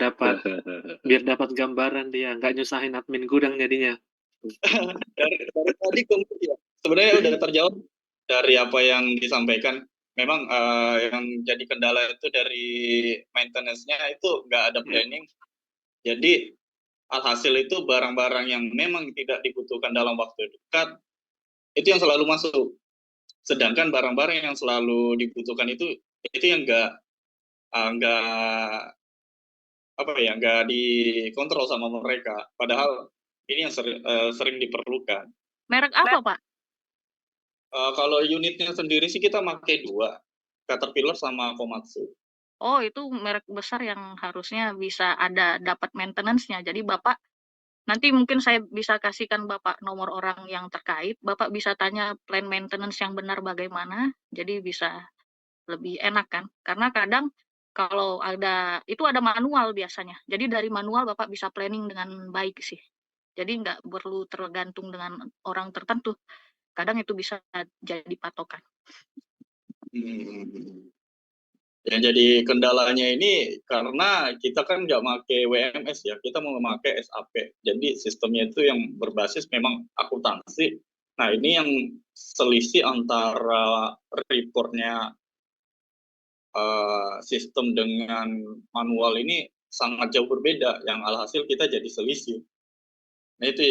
Speaker 1: dapat gambaran dia, nggak nyusahin admin gudang jadinya.
Speaker 10: dari tadi ya, sebenarnya udah terjawab dari apa yang disampaikan. Memang yang jadi kendala itu dari maintenance-nya itu nggak ada planning. Jadi alhasil itu barang-barang yang memang tidak dibutuhkan dalam waktu dekat itu yang selalu masuk. Sedangkan barang-barang yang selalu dibutuhkan itu yang nggak nggak dikontrol sama mereka. Padahal ini yang sering diperlukan.
Speaker 6: Merek apa Pak?
Speaker 10: Kalau unitnya sendiri sih kita pakai 2, Caterpillar sama Komatsu.
Speaker 6: Oh, itu merek besar yang harusnya bisa dapat maintenance-nya. Jadi Bapak, nanti mungkin saya bisa kasihkan Bapak nomor orang yang terkait. Bapak bisa tanya plan maintenance yang benar bagaimana. Jadi bisa lebih enak kan. Karena kadang kalau itu ada manual biasanya. Jadi dari manual Bapak bisa planning dengan baik sih. Jadi nggak perlu tergantung dengan orang tertentu. Kadang itu bisa jadi patokan.
Speaker 10: Yang jadi kendalanya ini karena kita kan nggak pakai WMS ya, kita mau memakai SAP. Jadi sistemnya itu yang berbasis memang akuntansi. Nah ini yang selisih antara reportnya sistem dengan manual ini sangat jauh berbeda. Yang alhasil kita jadi selisih. Nah itu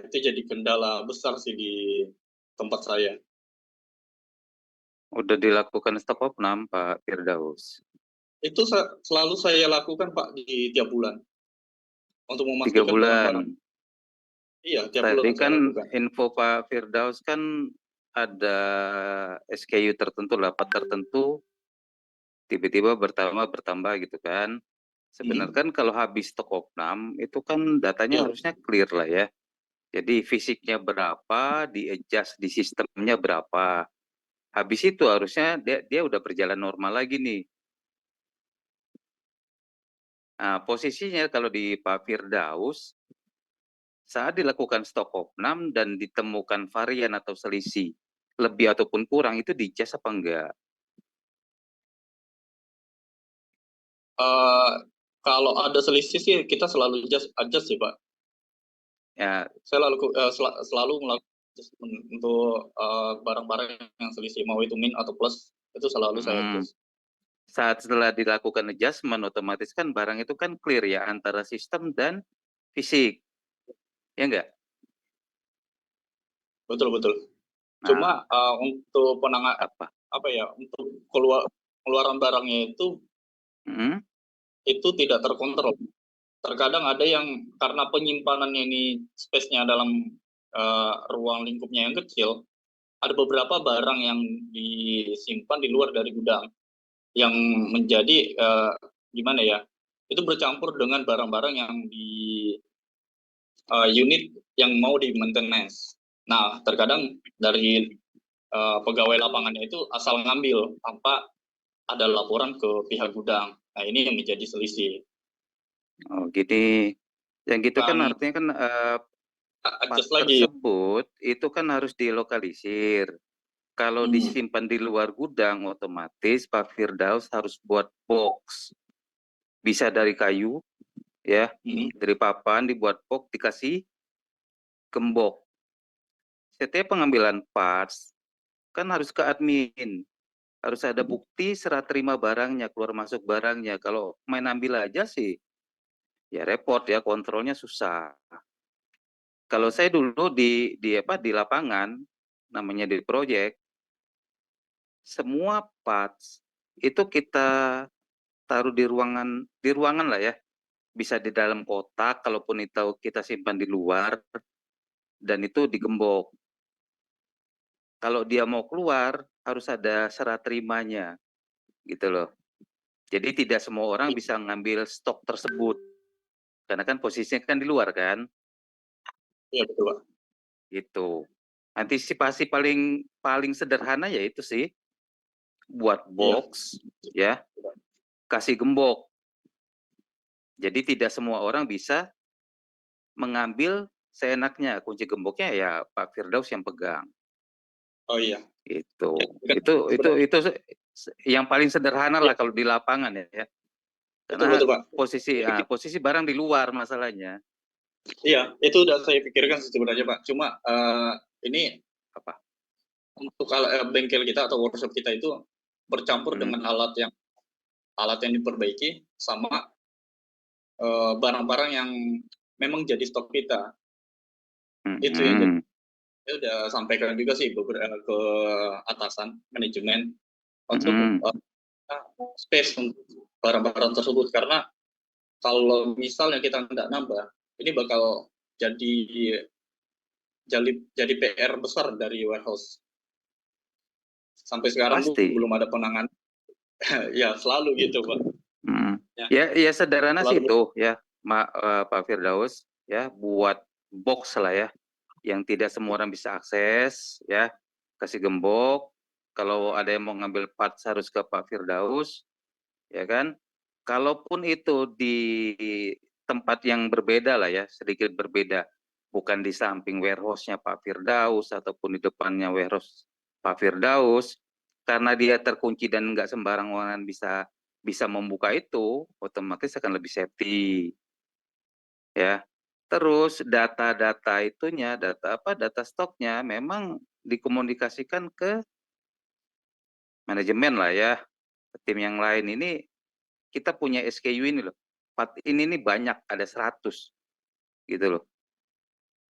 Speaker 10: jadi kendala besar sih di tempat saya.
Speaker 2: Udah dilakukan stop opnam Pak Firdaus?
Speaker 10: Itu selalu saya lakukan Pak di tiap bulan untuk
Speaker 2: 3
Speaker 10: memastikan
Speaker 2: bulan.
Speaker 10: barang-barang. Iya, tiap bulan
Speaker 2: Tadi
Speaker 10: saya
Speaker 2: kan
Speaker 10: lakukan.
Speaker 2: info Pak Firdaus kan ada SKU tertentu, lapak tertentu, tiba-tiba bertambah gitu kan. Sebenarnya kan kalau habis stok opnam itu kan datanya harusnya clear lah ya. Jadi fisiknya berapa, di-adjust di sistemnya berapa. Habis itu harusnya dia udah berjalan normal lagi nih. Nah, posisinya kalau di Pak Firdaus, saat dilakukan stok opnam dan ditemukan varian atau selisih lebih ataupun kurang, itu di-adjust apa enggak?
Speaker 10: Kalau ada selisih sih kita selalu adjust sih Pak.
Speaker 2: Ya.
Speaker 10: Saya selalu melakukan untuk barang-barang yang selisih, mau itu min atau plus, itu selalu saya adjust.
Speaker 2: Saat setelah dilakukan adjustment, otomatis kan barang itu kan clear ya antara sistem dan fisik, ya enggak?
Speaker 10: Betul. Cuma untuk untuk keluaran barangnya itu tidak terkontrol. Terkadang ada yang karena penyimpanannya ini space-nya dalam ruang lingkupnya yang kecil, ada beberapa barang yang disimpan di luar dari gudang yang menjadi gimana ya, itu bercampur dengan barang-barang yang di unit yang mau di maintenance. Nah, terkadang dari pegawai lapangannya itu asal ngambil tanpa ada laporan ke pihak gudang. Nah, ini yang menjadi selisih.
Speaker 2: Oh, gini. Yang gitu kan artinya kan part tersebut itu kan harus dilokalisir. Kalau disimpan di luar gudang, otomatis Pak Firdaus harus buat box. Bisa dari kayu, ya, dari papan dibuat box, dikasih gembok. Setiap pengambilan parts kan harus ke admin. Harus ada bukti serah terima barangnya, keluar masuk barangnya. Kalau main ambil aja sih, ya repot ya, kontrolnya susah. Kalau saya dulu di lapangan, namanya di proyek, semua parts itu kita taruh di ruangan lah ya. bisa di dalam kotak, kalaupun itu kita simpan di luar, dan itu digembok. Kalau dia mau keluar, harus ada serah terimanya, gitu loh. Jadi tidak semua orang bisa ngambil stok tersebut, karena kan posisinya kan di luar kan.
Speaker 10: Iya betul Pak.
Speaker 2: Gitu. Antisipasi paling sederhana ya itu sih, buat box, ya, kasih gembok. Jadi tidak semua orang bisa mengambil seenaknya, kunci gemboknya ya Pak Firdaus yang pegang.
Speaker 10: Oh iya.
Speaker 2: Itu.
Speaker 10: Ya,
Speaker 2: Itu yang paling sederhana lah kalau di lapangan ya. Karena
Speaker 10: betul, Pak.
Speaker 2: posisi barang di luar masalahnya.
Speaker 10: Iya, itu udah saya pikirkan sebenarnya Pak. Cuma ini
Speaker 2: Apa?
Speaker 10: untuk bengkel kita atau workshop kita itu bercampur dengan alat yang diperbaiki sama barang-barang yang memang jadi stok kita. Itu yang saya udah sampaikan juga sih ke atasan manajemen untuk space untuk barang-barang tersebut, karena kalau misalnya kita tidak nambah, ini bakal jadi PR besar dari warehouse. Sampai sekarang belum ada penanganan. Ya selalu gitu Pak.
Speaker 2: Ya sederhana sih itu ya Pak Firdaus ya, buat box lah ya, yang tidak semua orang bisa akses ya, kasih gembok. Kalau ada yang mau ngambil parts harus ke Pak Firdaus, ya kan. Kalaupun itu di tempat yang berbeda lah ya, sedikit berbeda, bukan di samping warehouse-nya Pak Firdaus ataupun di depannya warehouse Pak Firdaus, karena dia terkunci dan nggak sembarang orang bisa membuka itu, otomatis akan lebih safety. Ya. Terus data-data itunya, data stoknya memang dikomunikasikan ke manajemen lah ya, ke tim yang lain. Ini kita punya SKU ini loh, part ini banyak, ada 100 gitu loh.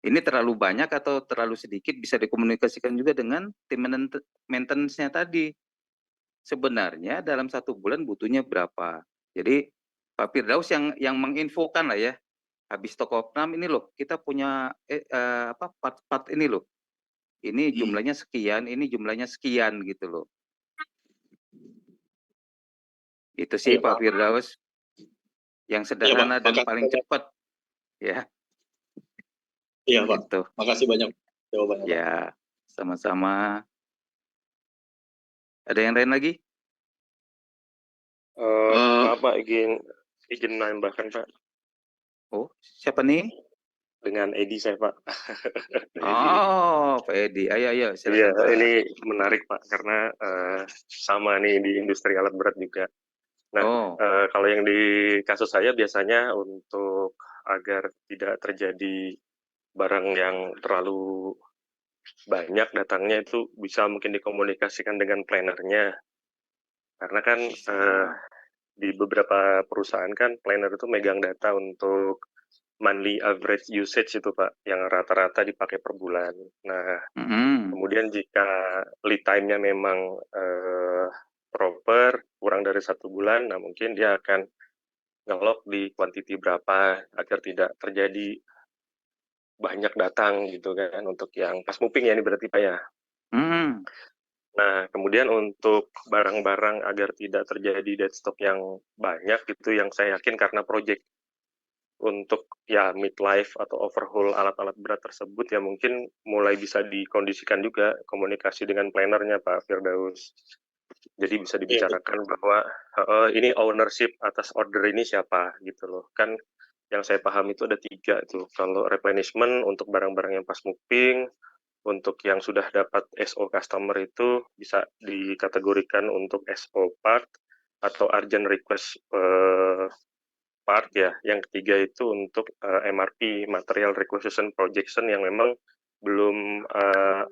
Speaker 2: Ini terlalu banyak atau terlalu sedikit, bisa dikomunikasikan juga dengan tim maintenance-nya tadi. Sebenarnya dalam 1 bulan butuhnya berapa. Jadi Pak Firdaus yang menginfokan lah ya, habis toko opnam ini loh, kita punya part ini loh, ini jumlahnya sekian, ini jumlahnya sekian gitu loh. Itu sih Pak Firdaus, yang sederhana dan paling cepat ya.
Speaker 10: Iya Pak,
Speaker 2: gitu.
Speaker 10: Makasih banyak jawabannya.
Speaker 2: Ya, sama-sama. Ada yang lain lagi?
Speaker 11: Maaf Pak, izin menambahkan Pak.
Speaker 2: Oh, siapa nih?
Speaker 11: Dengan Edi saya Pak.
Speaker 2: Oh, Pak Edi. Ayo, silakan.
Speaker 11: Iya,
Speaker 2: Pak.
Speaker 11: ini menarik Pak, karena sama nih di industri alat berat juga. Nah, kalau yang di kasus saya biasanya untuk agar tidak terjadi barang yang terlalu banyak datangnya, itu bisa mungkin dikomunikasikan dengan planner-nya. Karena kan di beberapa perusahaan kan planner itu megang data untuk monthly average usage itu Pak, yang rata-rata dipakai per bulan. Nah, kemudian jika lead time-nya memang proper, kurang dari 1 bulan, nah mungkin dia akan nge-lock di quantity berapa, agar tidak terjadi banyak datang gitu kan, untuk yang fast moving ya ini berarti Pak ya. Nah, kemudian untuk barang-barang agar tidak terjadi dead stock yang banyak, itu yang saya yakin karena project untuk ya midlife atau overhaul alat-alat berat tersebut, ya mungkin mulai bisa dikondisikan juga komunikasi dengan planner-nya Pak Firdaus. Jadi bisa dibicarakan bahwa ini ownership atas order ini siapa gitu loh. Kan yang saya paham itu ada 3 tuh. Kalau replenishment untuk barang-barang yang fast moving, untuk yang sudah dapat SO customer itu bisa dikategorikan untuk SO part atau urgent request part ya. Yang ketiga itu untuk MRP, Material Requisition Projection, yang memang belum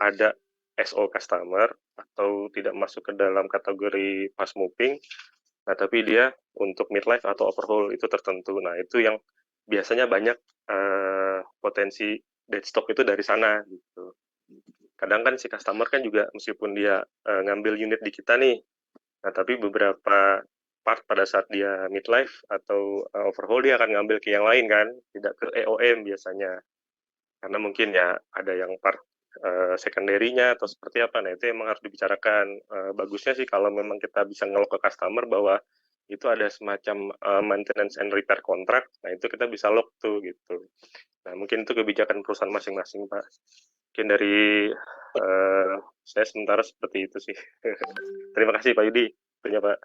Speaker 11: ada SO customer atau tidak masuk ke dalam kategori fast moving, nah tapi dia untuk midlife atau overhaul itu tertentu. Nah itu yang biasanya banyak potensi dead stock itu dari sana gitu. Kadang kan si customer kan juga meskipun dia ngambil unit di kita nih, nah tapi beberapa part pada saat dia midlife atau overhaul dia akan ngambil ke yang lain kan, tidak ke EOM biasanya. Karena mungkin ya ada yang part secondary-nya atau seperti apa, nah itu emang harus dibicarakan. Bagusnya sih kalau memang kita bisa ngelok ke customer bahwa itu ada semacam maintenance and repair contract, nah itu kita bisa lock tuh gitu. Nah mungkin itu kebijakan perusahaan masing-masing Pak. Mungkin dari saya sementara seperti itu sih. Terima kasih Pak Yudi. Tanya Pak.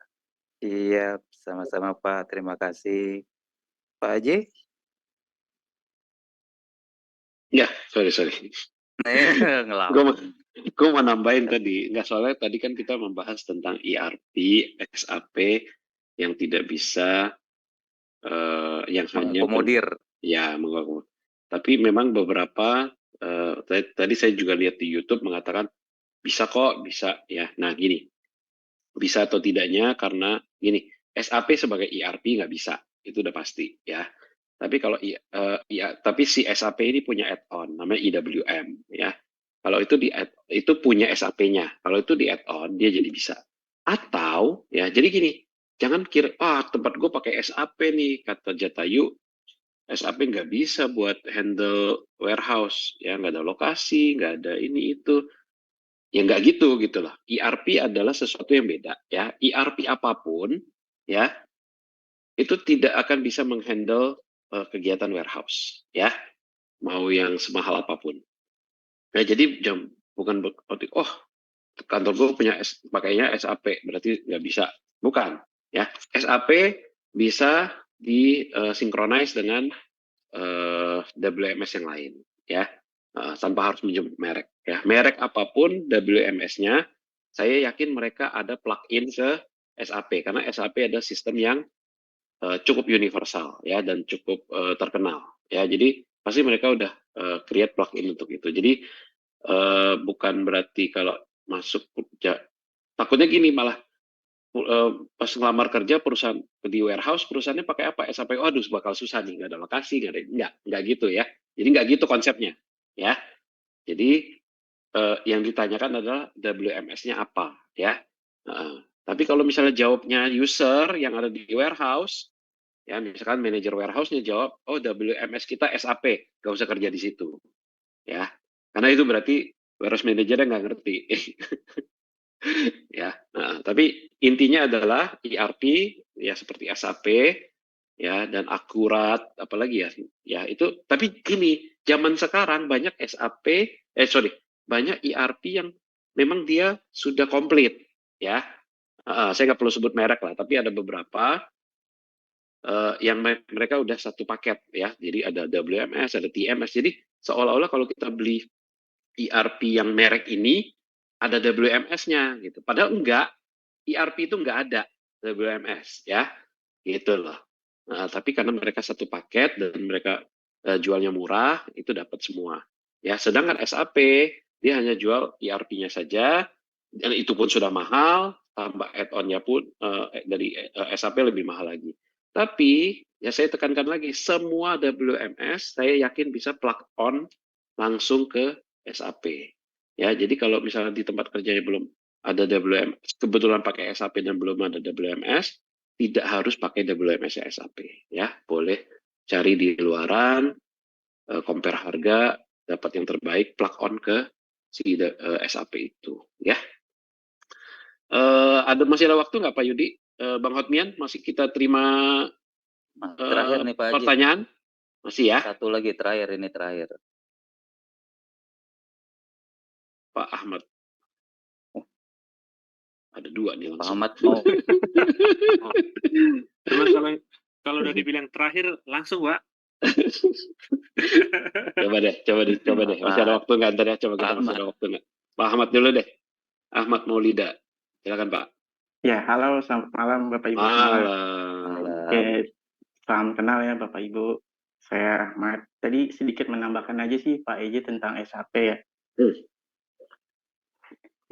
Speaker 2: Iya, sama-sama Pak. Terima kasih. Pak Haji?
Speaker 3: Ya, sorry.
Speaker 2: Ngelawan.
Speaker 3: Gue mau nambahin tadi, nggak, soalnya tadi kan kita membahas tentang ERP, SAP yang tidak bisa, yang hanya
Speaker 2: Mengakomodir.
Speaker 3: mengakomodir. Tapi memang beberapa, tadi saya juga lihat di YouTube mengatakan bisa kok, bisa ya. Nah gini, bisa atau tidaknya karena gini, SAP sebagai ERP nggak bisa, itu udah pasti ya. Tapi kalau tapi si SAP ini punya add-on namanya IWM ya. Kalau itu itu punya SAP-nya. Kalau itu di add-on dia jadi bisa. Atau ya jadi gini, jangan kira tempat gue pakai SAP nih kata Jatayu, SAP nggak bisa buat handle warehouse ya, nggak ada lokasi, nggak ada ini itu. Ya nggak gitu lah. ERP adalah sesuatu yang beda ya. ERP apapun ya itu tidak akan bisa menghandle kegiatan warehouse ya, mau yang semahal apapun. Nah jadi bukan berarti kantor gue pakainya SAP berarti nggak bisa, bukan ya. SAP bisa disinkronize dengan WMS yang lain ya, tanpa harus menyebut merek ya. Merek apapun WMS-nya saya yakin mereka ada plug-in ke SAP karena SAP ada sistem yang cukup universal ya dan cukup terkenal ya. Jadi pasti mereka udah create plugin untuk itu. Jadi bukan berarti kalau masuk takutnya gini malah pas ngelamar kerja perusahaan di warehouse, perusahaannya pakai apa? SAP. Aduh bakal susah nih, nggak ada lokasi, nggak gitu ya. Jadi nggak gitu konsepnya ya. Jadi yang ditanyakan adalah WMS-nya apa ya. Tapi kalau misalnya jawabnya user yang ada di warehouse, ya misalkan manajer warehouse-nya jawab, WMS kita SAP, nggak usah kerja di situ, ya. Karena itu berarti warehouse manajernya nggak ngerti, ya. Tapi intinya adalah ERP, ya seperti SAP, ya dan akurat, apalagi ya itu. Tapi gini, zaman sekarang banyak banyak ERP yang memang dia sudah komplit, ya. Saya nggak perlu sebut merek lah, tapi ada beberapa yang mereka udah satu paket ya. Jadi ada WMS, ada TMS. Jadi seolah-olah kalau kita beli ERP yang merek ini ada WMS-nya gitu. Padahal enggak, ERP itu enggak ada WMS ya. Gitu loh. Nah, tapi karena mereka satu paket dan mereka jualnya murah, itu dapat semua. Ya, sedangkan SAP dia hanya jual ERP-nya saja dan itu pun sudah mahal, tambah add-on-nya pun dari SAP lebih mahal lagi. Tapi ya saya tekankan lagi, semua WMS saya yakin bisa plug on langsung ke SAP. Ya, jadi kalau misalnya di tempat kerjanya belum ada WMS, kebetulan pakai SAP dan belum ada WMS, tidak harus pakai WMS SAP. Ya, boleh cari di luaran, compare harga, dapat yang terbaik, plug on ke si SAP itu. Ya. Masih ada waktu nggak Pak Yudi? Bang Hotmian, masih kita terima
Speaker 2: terakhir nih Pak Haji.
Speaker 3: Pertanyaan? Masih ya?
Speaker 2: Satu lagi terakhir.
Speaker 3: Pak Ahmad. Ada dua nih langsung.
Speaker 2: Pak Ahmad mau.
Speaker 1: Memang kalau udah dibilang terakhir langsung Pak.
Speaker 3: coba deh. Masih ada waktu nggak? Ntar ya, coba kita masih ada waktu nggak? Pak Ahmad dulu deh. Ahmad Maulida. Silakan Pak.
Speaker 12: Ya, halo, selamat malam Bapak Ibu semua. Oke, salam kenal ya Bapak Ibu. Saya Ahmad. Tadi sedikit menambahkan aja sih Pak Eji tentang SAP ya.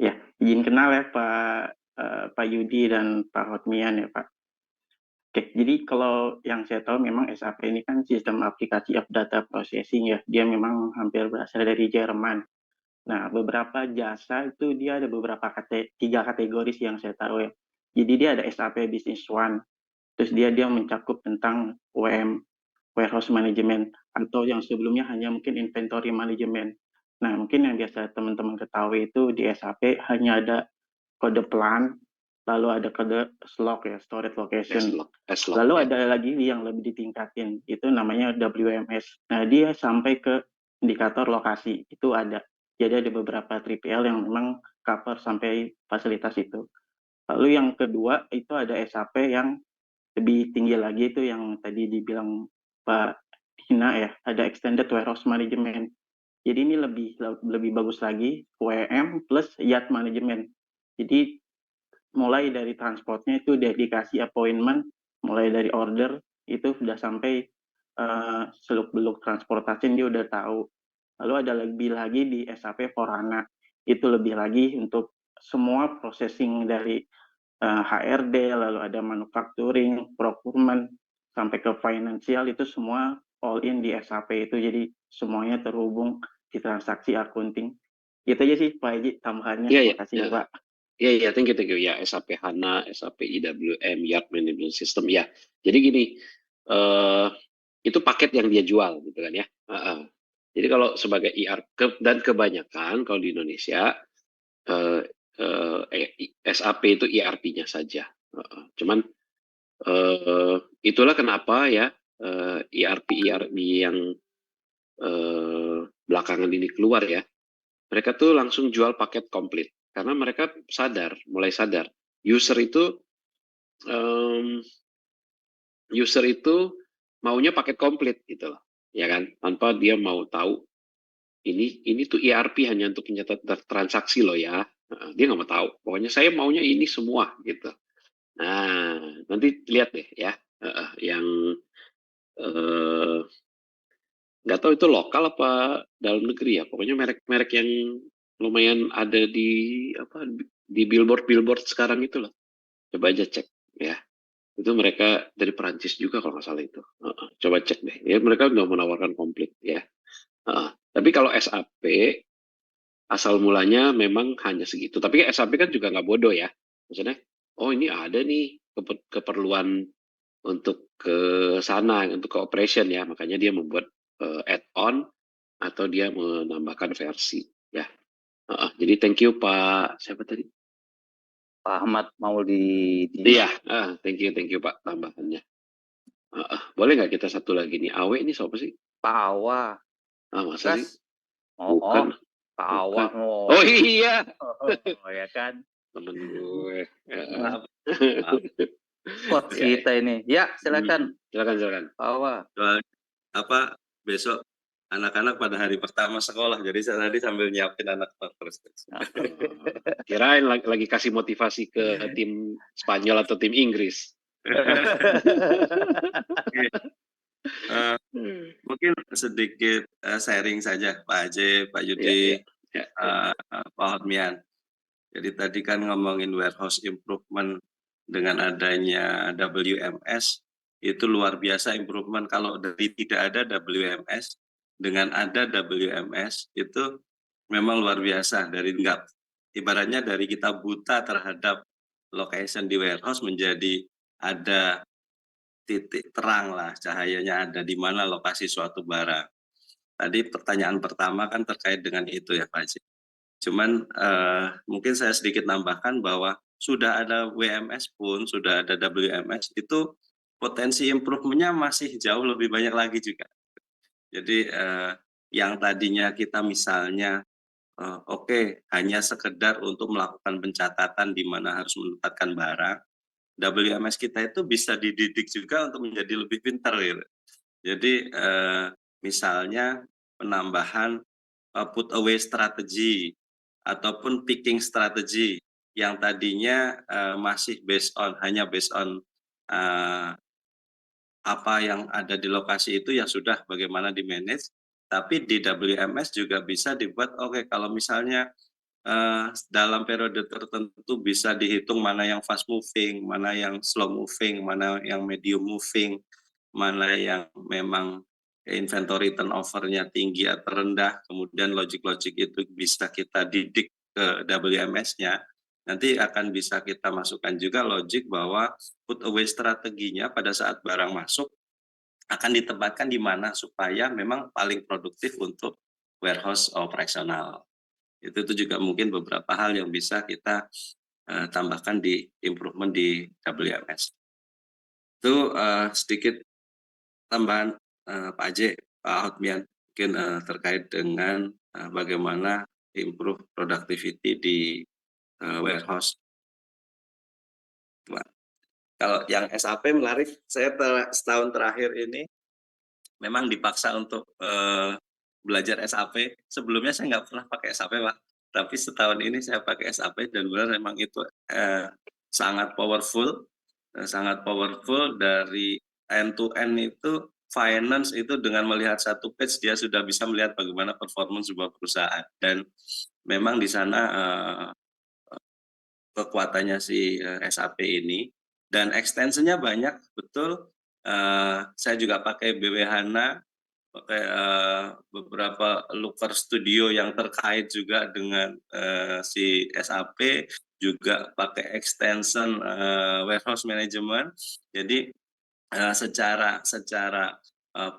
Speaker 12: Ya, izin kenal ya Pak Yudi dan Pak Hotmian ya Pak. Oke, jadi kalau yang saya tahu memang SAP ini kan sistem aplikasi of data processing ya. Dia memang hampir berasal dari Jerman. Nah, beberapa jasa itu dia ada tiga kategori yang saya tahu ya. Jadi dia ada SAP Business One, terus dia mencakup tentang warehouse management, atau yang sebelumnya hanya mungkin inventory management. Nah, mungkin yang biasa teman-teman ketahui itu di SAP hanya ada kode plan, lalu ada kode slot ya, storage location. Lalu ada lagi yang lebih ditingkatin, itu namanya WMS. Nah, dia sampai ke indikator lokasi, itu ada. Jadi ada beberapa 3PL yang memang cover sampai fasilitas itu. Lalu yang kedua itu ada SAP yang lebih tinggi lagi, itu yang tadi dibilang Pak Hina ya, ada Extended Warehouse Management. Jadi ini lebih bagus lagi, WM plus yard management. Jadi mulai dari transportnya itu udah dikasih appointment, mulai dari order itu sudah sampai seluk-beluk transportasi dia udah tahu. Lalu ada lebih lagi di SAP Forana, itu lebih lagi untuk semua processing dari HRD, lalu ada manufacturing, procurement, sampai ke financial, itu semua all in di SAP itu, jadi semuanya terhubung di transaksi accounting. Itu aja sih Pak Haji tambahannya. Terima kasih Pak.
Speaker 3: Iya, thank you. Ya, SAP HANA, SAP IWM, Yard Management System. Ya, jadi gini, itu paket yang dia jual, gitu kan ya. Jadi kalau sebagai ERP, dan kebanyakan kalau di Indonesia, SAP itu ERP-nya saja. Cuman itulah kenapa ya ERP yang belakangan ini keluar ya, mereka tuh langsung jual paket komplit karena mereka mulai sadar user itu maunya paket komplit gitu loh, ya kan, tanpa dia mau tahu ini tuh ERP hanya untuk mencatat transaksi loh ya. Dia nggak mau tahu, pokoknya saya maunya ini semua gitu. Nah, nanti lihat deh ya, yang nggak tahu itu lokal apa dalam negeri ya, pokoknya merek-merek yang lumayan ada di billboard sekarang itu loh. Coba aja cek ya. Itu mereka dari Perancis juga kalau nggak salah itu. Coba cek deh. Ya, mereka udah menawarkan komplit ya. Tapi kalau SAP asal mulanya memang hanya segitu. Tapi SAP kan juga nggak bodoh ya. Maksudnya, oh ini ada nih keperluan untuk ke sana, untuk ke operation ya. Makanya dia membuat add-on atau dia menambahkan versi ya. Jadi thank you Pak, siapa tadi?
Speaker 2: Pak Ahmad mau di
Speaker 3: Iya, thank you Pak tambahannya. Boleh nggak kita satu lagi nih? Awe ini siapa sih?
Speaker 2: Pak Awa.
Speaker 3: Masa sih?
Speaker 2: Bukan. Pak Awa.
Speaker 3: Oh iya.
Speaker 2: Oh ya kan.
Speaker 3: Temen gue.
Speaker 2: Maaf. Wah, kita ini. Ya, silakan.
Speaker 3: Silakan.
Speaker 2: Pak Awa.
Speaker 13: Besok anak-anak pada hari pertama sekolah, jadi saya tadi sambil nyiapin anak terus.
Speaker 3: Kirain lagi kasih motivasi ke tim Spanyol atau tim Inggris.
Speaker 13: Mungkin sedikit sharing saja Pak Haji, Pak Yudi, Pak Hotmian. Jadi tadi kan ngomongin warehouse improvement dengan adanya WMS, itu luar biasa improvement. Kalau dari tidak ada WMS dengan ada WMS itu memang luar biasa. Dari ibaratnya dari kita buta terhadap location di warehouse menjadi ada titik terang lah, cahayanya ada di mana lokasi suatu barang. Tadi pertanyaan pertama kan terkait dengan itu ya Pak Haji. Cuman mungkin saya sedikit nambahkan bahwa sudah ada WMS pun, sudah ada WMS, itu potensi improve-nya masih jauh lebih banyak lagi juga. Jadi yang tadinya kita misalnya hanya sekedar untuk melakukan pencatatan di mana harus menempatkan barang, WMS kita itu bisa dididik juga untuk menjadi lebih pintar gitu. Jadi misalnya penambahan put away strategi ataupun picking strategi yang tadinya masih hanya based on apa yang ada di lokasi itu yang sudah bagaimana di manage, tapi di WMS juga bisa dibuat kalau misalnya dalam periode tertentu bisa dihitung mana yang fast moving, mana yang slow moving, mana yang medium moving, mana yang memang inventory turnover-nya tinggi atau rendah, kemudian logic itu bisa kita didik ke WMS-nya. nanti akan bisa kita masukkan juga logik bahwa put away strateginya pada saat barang masuk akan ditempatkan di mana supaya memang paling produktif untuk warehouse operasional. Itu juga mungkin beberapa hal yang bisa kita tambahkan di improvement di WMS. Itu sedikit tambahan Pak Ajay, Pak Hotmian, mungkin terkait dengan bagaimana improve productivity di warehouse. Kalau yang SAP menarik, saya setahun terakhir ini memang dipaksa untuk belajar SAP. Sebelumnya saya nggak pernah pakai SAP, Pak. Tapi setahun ini saya pakai SAP dan benar memang itu sangat powerful dari end to end itu. Finance itu dengan melihat satu page dia sudah bisa melihat bagaimana performance sebuah perusahaan, dan memang di sana kekuatannya si SAP ini, dan extensionnya banyak betul. Saya juga pakai BW HANA, pakai beberapa Looker Studio yang terkait juga dengan si SAP, juga pakai extension warehouse management. Jadi secara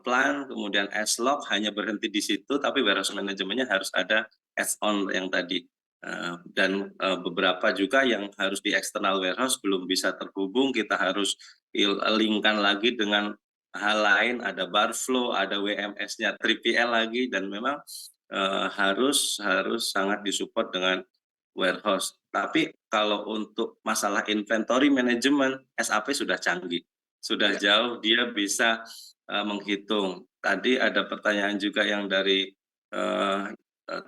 Speaker 13: plan, kemudian S-log hanya berhenti di situ, tapi warehouse manajemennya harus ada add-on yang tadi. Dan beberapa juga yang harus di external warehouse belum bisa terhubung, kita harus linkkan lagi dengan hal lain, ada bar flow, ada WMS-nya 3PL lagi, dan memang harus sangat disupport dengan warehouse. Tapi kalau untuk masalah inventory management, SAP sudah canggih, sudah jauh, dia bisa menghitung. Tadi ada pertanyaan juga yang dari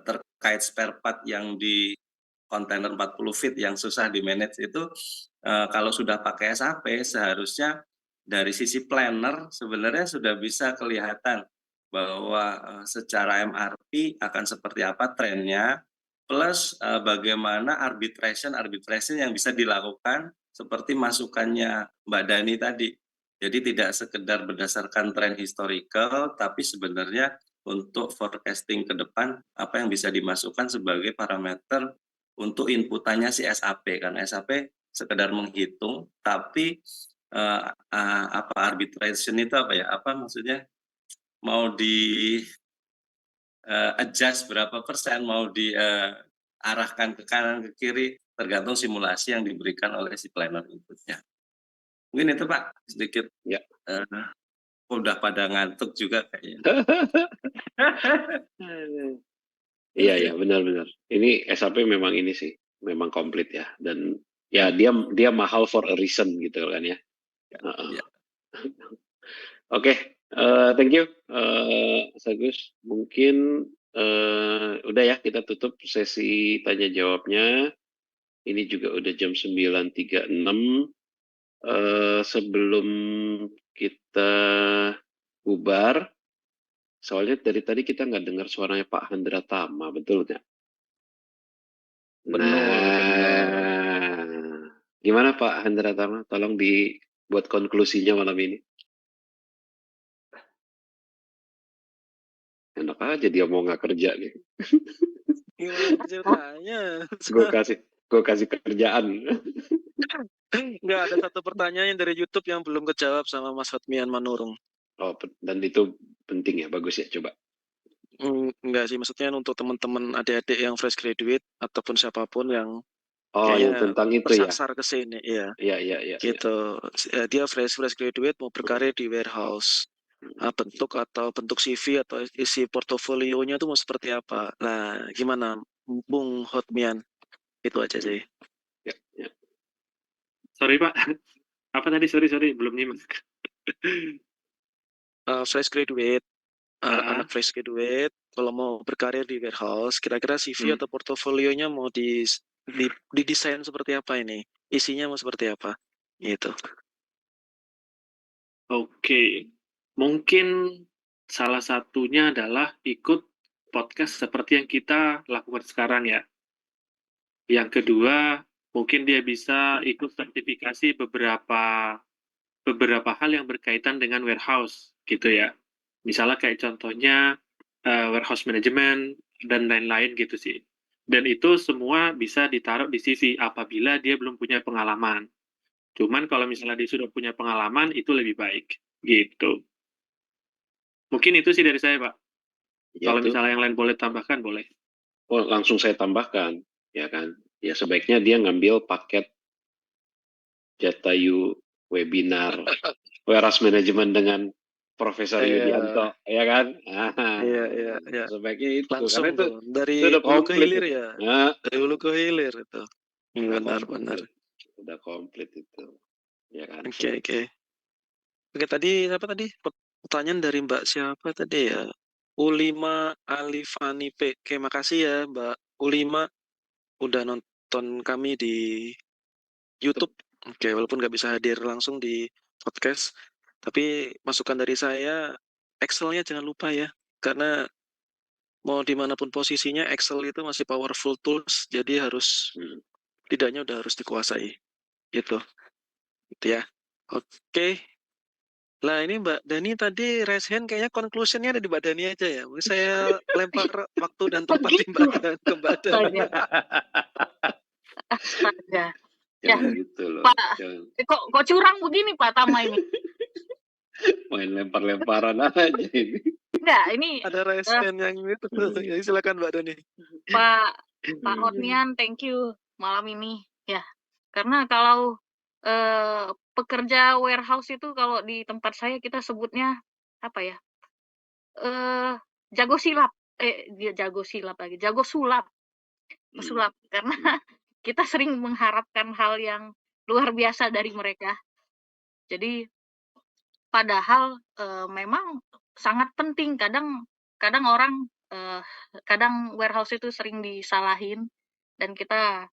Speaker 13: terkait spare part yang di kontainer 40 feet yang susah di manage itu, kalau sudah pakai SAP seharusnya dari sisi planner sebenarnya sudah bisa kelihatan bahwa secara MRP akan seperti apa trennya, plus bagaimana arbitration yang bisa dilakukan seperti masukannya Mbak Dani tadi. Jadi tidak sekedar berdasarkan tren historical, tapi sebenarnya untuk forecasting ke depan apa yang bisa dimasukkan sebagai parameter untuk inputannya si SAP. Karena SAP sekedar menghitung, tapi apa arbitration itu apa ya? Apa maksudnya? Mau di adjust berapa persen, mau diarahkan ke kanan ke kiri, tergantung simulasi yang diberikan oleh si planner inputnya. Mungkin itu Pak, sedikit ya. Udah pada ngantuk juga kayaknya.
Speaker 3: Iya benar-benar. Ini SAP memang ini sih, memang komplit ya, dan ya dia mahal for a reason gitu kan ya. Oke, thank you Agus. Mungkin udah ya, kita tutup sesi tanya jawabnya. Ini juga udah jam 9.36. Sebelum kita bubar, soalnya dari tadi kita nggak dengar suaranya Pak Handra Tama, betul nggak? Nah, gimana Pak Handra Tama? Tolong dibuat konklusinya malam ini. Enak aja dia mau nggak kerja nih.
Speaker 14: Gimana ceritanya?
Speaker 3: Gue kasih kerjaan.
Speaker 14: Nggak, ada satu pertanyaan dari YouTube yang belum kejawab sama Mas Hotmian Manurung.
Speaker 3: Oh, dan itu penting ya, bagus ya, coba.
Speaker 14: Enggak sih, maksudnya untuk teman-teman adik-adik yang fresh graduate ataupun siapapun yang
Speaker 3: yang tentang itu ya.
Speaker 14: Tersasar ke sini, iya.
Speaker 3: Iya.
Speaker 14: Gitu. Dia fresh graduate mau berkarir di warehouse. Bentuk CV atau isi portofolionya itu mau seperti apa? Nah, gimana Bung Hotmian? Itu aja sih.
Speaker 3: Ya.
Speaker 1: Sorry Pak, apa tadi? Sorry, belum nyimak.
Speaker 14: Fresh graduate, anak fresh graduate, kalau mau berkarir di warehouse, kira-kira CV atau portofolionya mau didesain seperti apa ini? Isinya mau seperti apa? Gitu.
Speaker 1: Oke, mungkin salah satunya adalah ikut podcast seperti yang kita lakukan sekarang ya. Yang kedua, mungkin dia bisa ikut sertifikasi beberapa hal yang berkaitan dengan warehouse gitu ya. Misalnya kayak contohnya warehouse management dan lain-lain gitu sih. Dan itu semua bisa ditaruh di CV apabila dia belum punya pengalaman. Cuman kalau misalnya dia sudah punya pengalaman, itu lebih baik. Gitu. Mungkin itu sih dari saya, Pak.
Speaker 3: Ya,
Speaker 1: Kalau
Speaker 3: tuh.
Speaker 1: misalnya yang lain boleh tambahkan, boleh.
Speaker 3: Oh, langsung saya tambahkan, ya kan? Ya sebaiknya dia ngambil paket Jatayu webinar warehouse management dengan Profesor Yudianto, ya kan?
Speaker 14: Iya.
Speaker 3: Sebaiknya itu,
Speaker 14: Langsung
Speaker 3: karena itu
Speaker 14: tuh dari
Speaker 3: udah
Speaker 14: hulu ke
Speaker 3: komplit
Speaker 14: hilir
Speaker 3: itu.
Speaker 14: ya.
Speaker 3: Nah,
Speaker 14: Dari hulu ke hilir itu.
Speaker 3: udah
Speaker 14: Benar.
Speaker 3: udah komplit itu, ya kan?
Speaker 14: Oke. Oke, tadi apa tadi? Pertanyaan dari Mbak siapa tadi ya? U5 Alifani P. Oke, makasih ya Mbak U5 udah nonton kami di YouTube. Oke, walaupun nggak bisa hadir langsung di podcast, tapi masukan dari saya, Excel-nya jangan lupa ya, karena mau dimanapun posisinya, Excel itu masih powerful tools, jadi harus tidaknya udah harus dikuasai, gitu ya. Oke. Lah ini Mbak Dani tadi raise hand kayaknya conclusion-nya ada di Mbak Dani aja ya. Mungkin saya lempar waktu dan tempat di ke Mbak Dani.
Speaker 6: Astaga. Ya,
Speaker 3: Jangan gitu loh.
Speaker 6: Pak.
Speaker 3: Jangan.
Speaker 6: Kok curang begini Pak Tama ini?
Speaker 3: Main lempar-lemparan aja ini.
Speaker 6: Enggak, ini
Speaker 14: Ada raise hand yang itu. Ya, silakan Mbak Dani.
Speaker 6: Pak Hotmian, thank you malam ini ya. Karena kalau pekerja warehouse itu kalau di tempat saya kita sebutnya apa ya? Jago silap. Dia jago silap lagi. Jago sulap. Pesulap. Karena kita sering mengharapkan hal yang luar biasa dari mereka. Jadi padahal memang sangat penting. Kadang orang kadang warehouse itu sering disalahin dan kita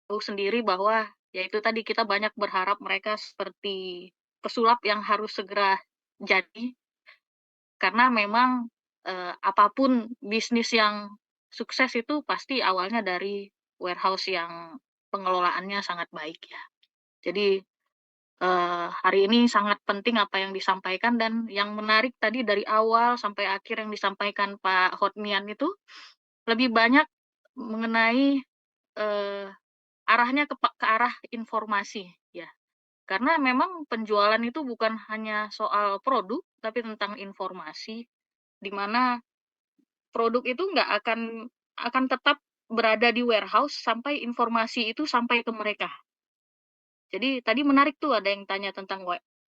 Speaker 6: tahu sendiri bahwa ya itu tadi kita banyak berharap mereka seperti pesulap yang harus segera jadi karena memang apapun bisnis yang sukses itu pasti awalnya dari warehouse yang pengelolaannya sangat baik ya. Jadi hari ini sangat penting apa yang disampaikan dan yang menarik tadi dari awal sampai akhir yang disampaikan Pak Hotmian itu lebih banyak mengenai arahnya ke arah informasi ya. Karena memang penjualan itu bukan hanya soal produk tapi tentang informasi di mana produk itu nggak akan tetap berada di warehouse sampai informasi itu sampai ke mereka. Jadi tadi menarik tuh ada yang tanya tentang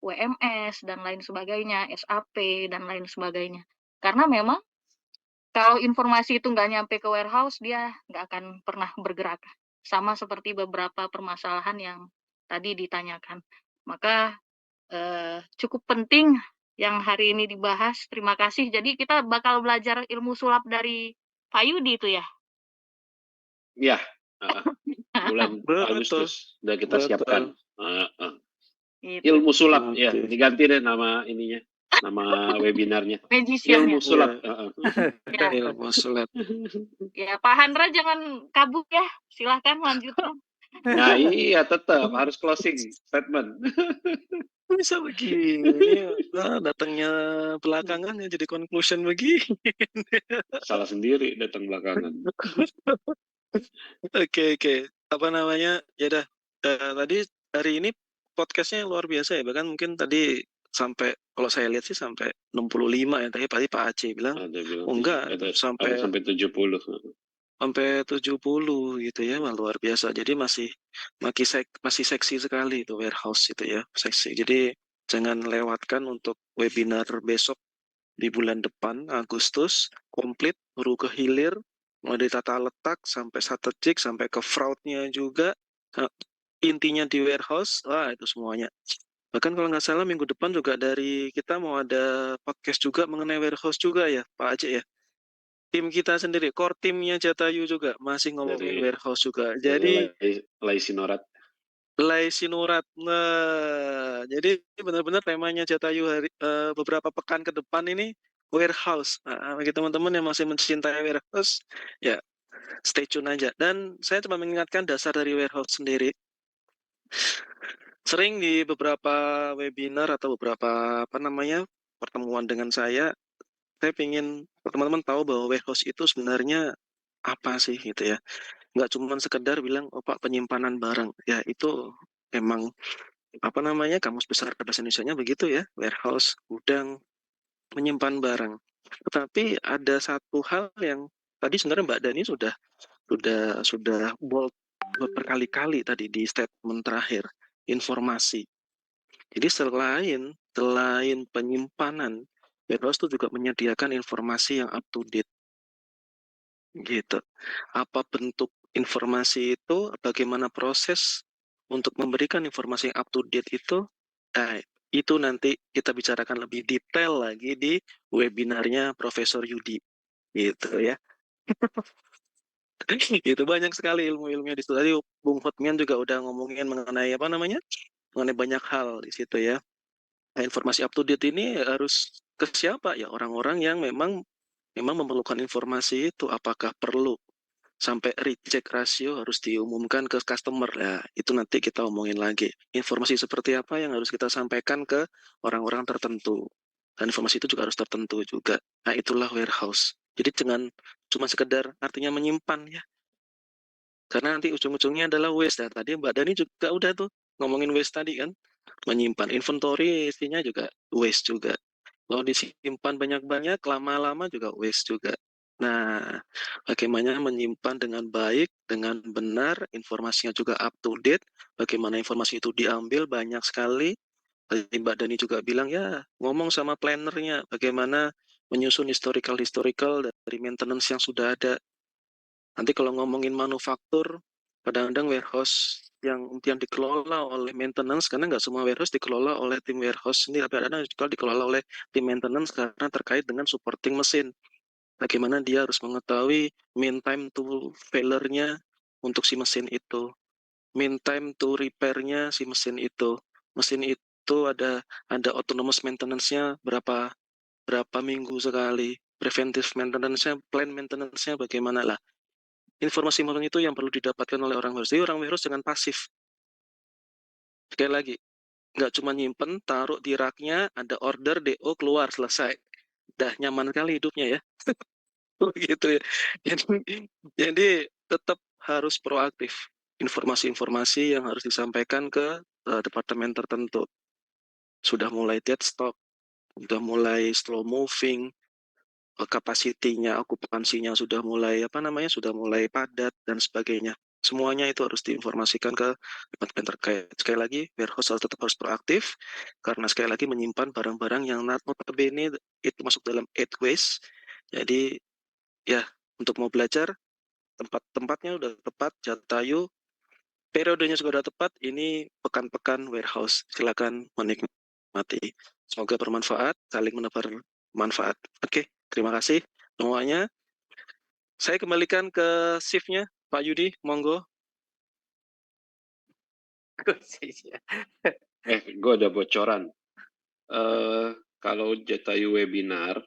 Speaker 6: WMS dan lain sebagainya, SAP dan lain sebagainya. Karena memang kalau informasi itu nggak nyampe ke warehouse, dia nggak akan pernah bergerak. Sama seperti beberapa permasalahan yang tadi ditanyakan. Maka cukup penting yang hari ini dibahas. Terima kasih. Jadi kita bakal belajar ilmu sulap dari Pak Yudi itu ya?
Speaker 3: Ya, bulan Agustus udah kita siapkan. Ilmu sulap ya, diganti deh nama ininya, nama webinarnya. Ilmu sulap.
Speaker 6: Ya.
Speaker 14: Ilmu sulap.
Speaker 6: Ya, Pak Handra jangan kabur ya. Silahkan lanjutkan.
Speaker 3: Nah iya tetap harus closing statement.
Speaker 14: Bisa begini, datangnya belakangan ya jadi conclusion begini.
Speaker 3: Salah sendiri datang belakangan.
Speaker 14: Oke. Apa namanya? Ya dah. Tadi hari ini podcastnya luar biasa ya. Bahkan mungkin tadi sampai kalau saya lihat sih sampai 65 ya. Tadi Pak Aceh bilang, enggak sampai
Speaker 3: 70.
Speaker 14: Sampai 70 gitu ya, luar biasa. Jadi masih seksi sekali itu warehouse itu ya, seksi. Jadi jangan lewatkan untuk webinar besok di bulan depan Agustus, komplit hulu ke hilir, mulai dari tata letak sampai strategik sampai ke fraud-nya juga. Intinya di warehouse, wah itu semuanya. Bahkan kalau nggak salah minggu depan juga dari kita mau ada podcast juga mengenai warehouse juga ya, Pak Aceh ya. Tim kita sendiri, core timnya Jatayu juga masih ngomongin warehouse juga. Jadi
Speaker 3: Laisinurat.
Speaker 14: Nah, jadi benar-benar temanya Jatayu beberapa pekan ke depan ini warehouse. Nah, bagi teman-teman yang masih mencintai warehouse, ya stay tune aja. Dan saya cuma mengingatkan dasar dari warehouse sendiri. Sering di beberapa webinar atau beberapa pertemuan dengan saya ingin teman-teman tahu bahwa warehouse itu sebenarnya apa sih gitu ya. Nggak cuma sekedar bilang, oh Pak penyimpanan barang. Ya itu memang apa namanya kamus besar bahasa Indonesianya begitu ya, warehouse, gudang, menyimpan barang. Tetapi ada satu hal yang tadi sebenarnya Mbak Dani sudah bold berkali-kali tadi di statement terakhir, informasi. Jadi selain penyimpanan, warehouse itu juga menyediakan informasi yang up to date. Gitu. Apa bentuk informasi itu, bagaimana proses untuk memberikan informasi yang up to date itu, nah, itu nanti kita bicarakan lebih detail lagi di webinarnya Profesor Yudi. Gitu ya. Itu banyak sekali ilmu-ilmunya di situ. Tadi Bung Hotmian juga udah ngomongin mengenai apa namanya? Mengenai banyak hal di situ ya. Nah, informasi up to date ini harus ke siapa? Ya orang-orang yang memang memerlukan informasi itu. Apakah perlu sampai reject ratio harus diumumkan ke customer? Ya, itu nanti kita omongin lagi. Informasi seperti apa yang harus kita sampaikan ke orang-orang tertentu. Dan informasi itu juga harus tertentu juga. Nah, itulah warehouse. Jadi jangan cuma sekedar artinya menyimpan ya. Karena nanti ujung-ujungnya adalah waste. Dan tadi Mbak Dani juga udah tuh ngomongin waste tadi kan. Menyimpan inventory isinya juga waste juga. Kalau disimpan banyak-banyak, lama-lama juga waste juga. Nah, bagaimana menyimpan dengan baik, dengan benar, informasinya juga up to date, bagaimana informasi itu diambil banyak sekali. Tadi Mbak Dani juga bilang, ya ngomong sama plannernya, bagaimana menyusun historical dari maintenance yang sudah ada. Nanti kalau ngomongin manufaktur, kadang-kadang warehouse yang dikelola oleh maintenance, karena nggak semua warehouse dikelola oleh tim warehouse sendiri, tapi ada juga dikelola oleh tim maintenance karena terkait dengan supporting mesin. Bagaimana dia harus mengetahui mean time to failure-nya untuk si mesin itu, mean time to repair-nya si mesin itu. Mesin itu ada autonomous maintenance-nya berapa minggu sekali, preventive maintenance-nya, plan maintenance-nya bagaimana lah. Informasi itu yang perlu didapatkan oleh orang warehouse. Jadi orang warehouse jangan pasif. Sekali lagi, nggak cuma nyimpen, taruh di rak-nya, ada order, DO, keluar, selesai. Dah nyaman kali hidupnya ya. Begitu ya. Jadi tetap harus proaktif. Informasi-informasi yang harus disampaikan ke departemen tertentu. Sudah mulai dead stock, sudah mulai slow moving, kapasitinya, okupansinya sudah mulai sudah mulai padat dan sebagainya. Semuanya itu harus diinformasikan ke departemen terkait. Sekali lagi, warehouse tetap harus proaktif karena sekali lagi menyimpan barang-barang yang notabene itu masuk dalam 8 waste. Jadi ya untuk mau belajar tempatnya udah tepat, Jatayu, periodenya juga udah tepat. Ini pekan-pekan warehouse. Silakan menikmati. Semoga bermanfaat, saling menebar manfaat. Oke. Terima kasih semuanya. Saya kembalikan ke shift-nya, Pak Yudi, monggo.
Speaker 3: Gue ada bocoran. Kalau Jatayu webinar,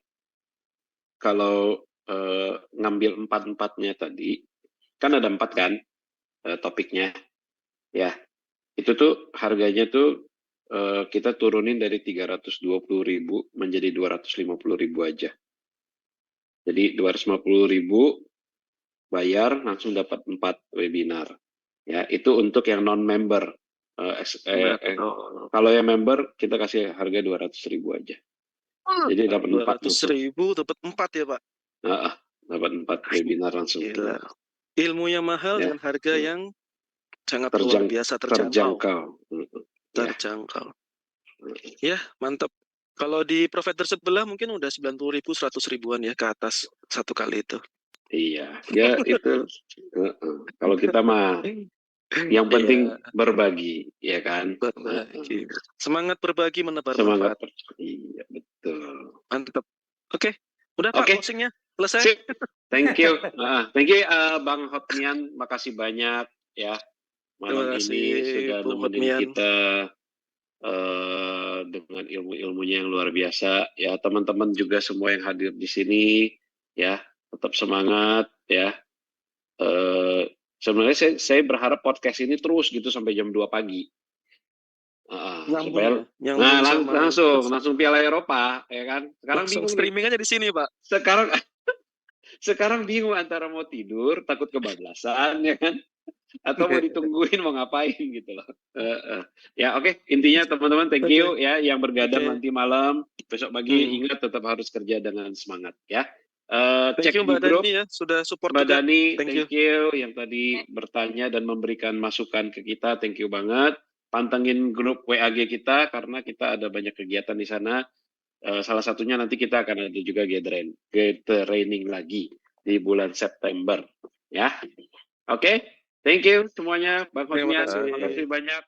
Speaker 3: kalau ngambil empat-empatnya tadi, kan ada 4 kan topiknya, ya. Itu tuh harganya tuh kita turunin dari 320.000 menjadi 250.000 aja. Jadi 250.000 bayar langsung dapat 4 webinar. Ya, itu untuk yang non-member. Kalau yang member kita kasih harga 200.000 aja. Jadi dapat
Speaker 14: 200.000 dapat 4 ya, Pak?
Speaker 3: Dapat 4 webinar langsung.
Speaker 14: Gila. Ilmunya mahal ya, dengan harga yang sangat luar biasa terjangkau. Terjangkau. Ya, mantap. Kalau di provider sebelah mungkin udah 90.000, 100.000-an ya ke atas satu kali itu.
Speaker 3: Iya, ya itu. Kalau kita mah yang penting berbagi, ya kan?
Speaker 14: Berbagi. Semangat berbagi menebar
Speaker 3: manfaat.
Speaker 14: Iya,
Speaker 3: betul.
Speaker 14: Mantap. Oke, udah Pak closing-nya selesai.
Speaker 3: Thank you. Thank you Bang Hotmian, makasih banyak ya. Malam ini sudah nemenin kita dengan ilmu-ilmunya yang luar biasa ya. Teman-teman juga semua yang hadir di sini ya, tetap semangat ya. Sebenarnya saya berharap podcast ini terus gitu sampai jam 2 pagi. Supaya langsung Piala Eropa ya kan. Sekarang bingung
Speaker 14: streaming aja di sini, Pak.
Speaker 3: Sekarang bingung antara mau tidur, takut kebablasan, ya kan? Atau mau ditungguin mau ngapain gitu loh. Ya oke, intinya teman-teman thank you ya yang bergadang nanti malam, besok pagi ingat tetap harus kerja dengan semangat ya.
Speaker 14: Thank
Speaker 3: Cek
Speaker 14: you
Speaker 3: di
Speaker 14: Mbak
Speaker 3: grup.
Speaker 14: Dani ya, sudah support
Speaker 3: Mbak
Speaker 14: juga.
Speaker 3: Dani,
Speaker 14: Thank
Speaker 3: thank you yang tadi bertanya dan memberikan masukan ke kita, thank you banget. Pantengin grup WAG kita karena kita ada banyak kegiatan di sana. Salah satunya nanti kita akan ada juga gathering lagi di bulan September ya. Oke, thank you semuanya, Bang
Speaker 14: Terima
Speaker 3: Hotmian,
Speaker 14: kasih.
Speaker 3: terima kasih banyak.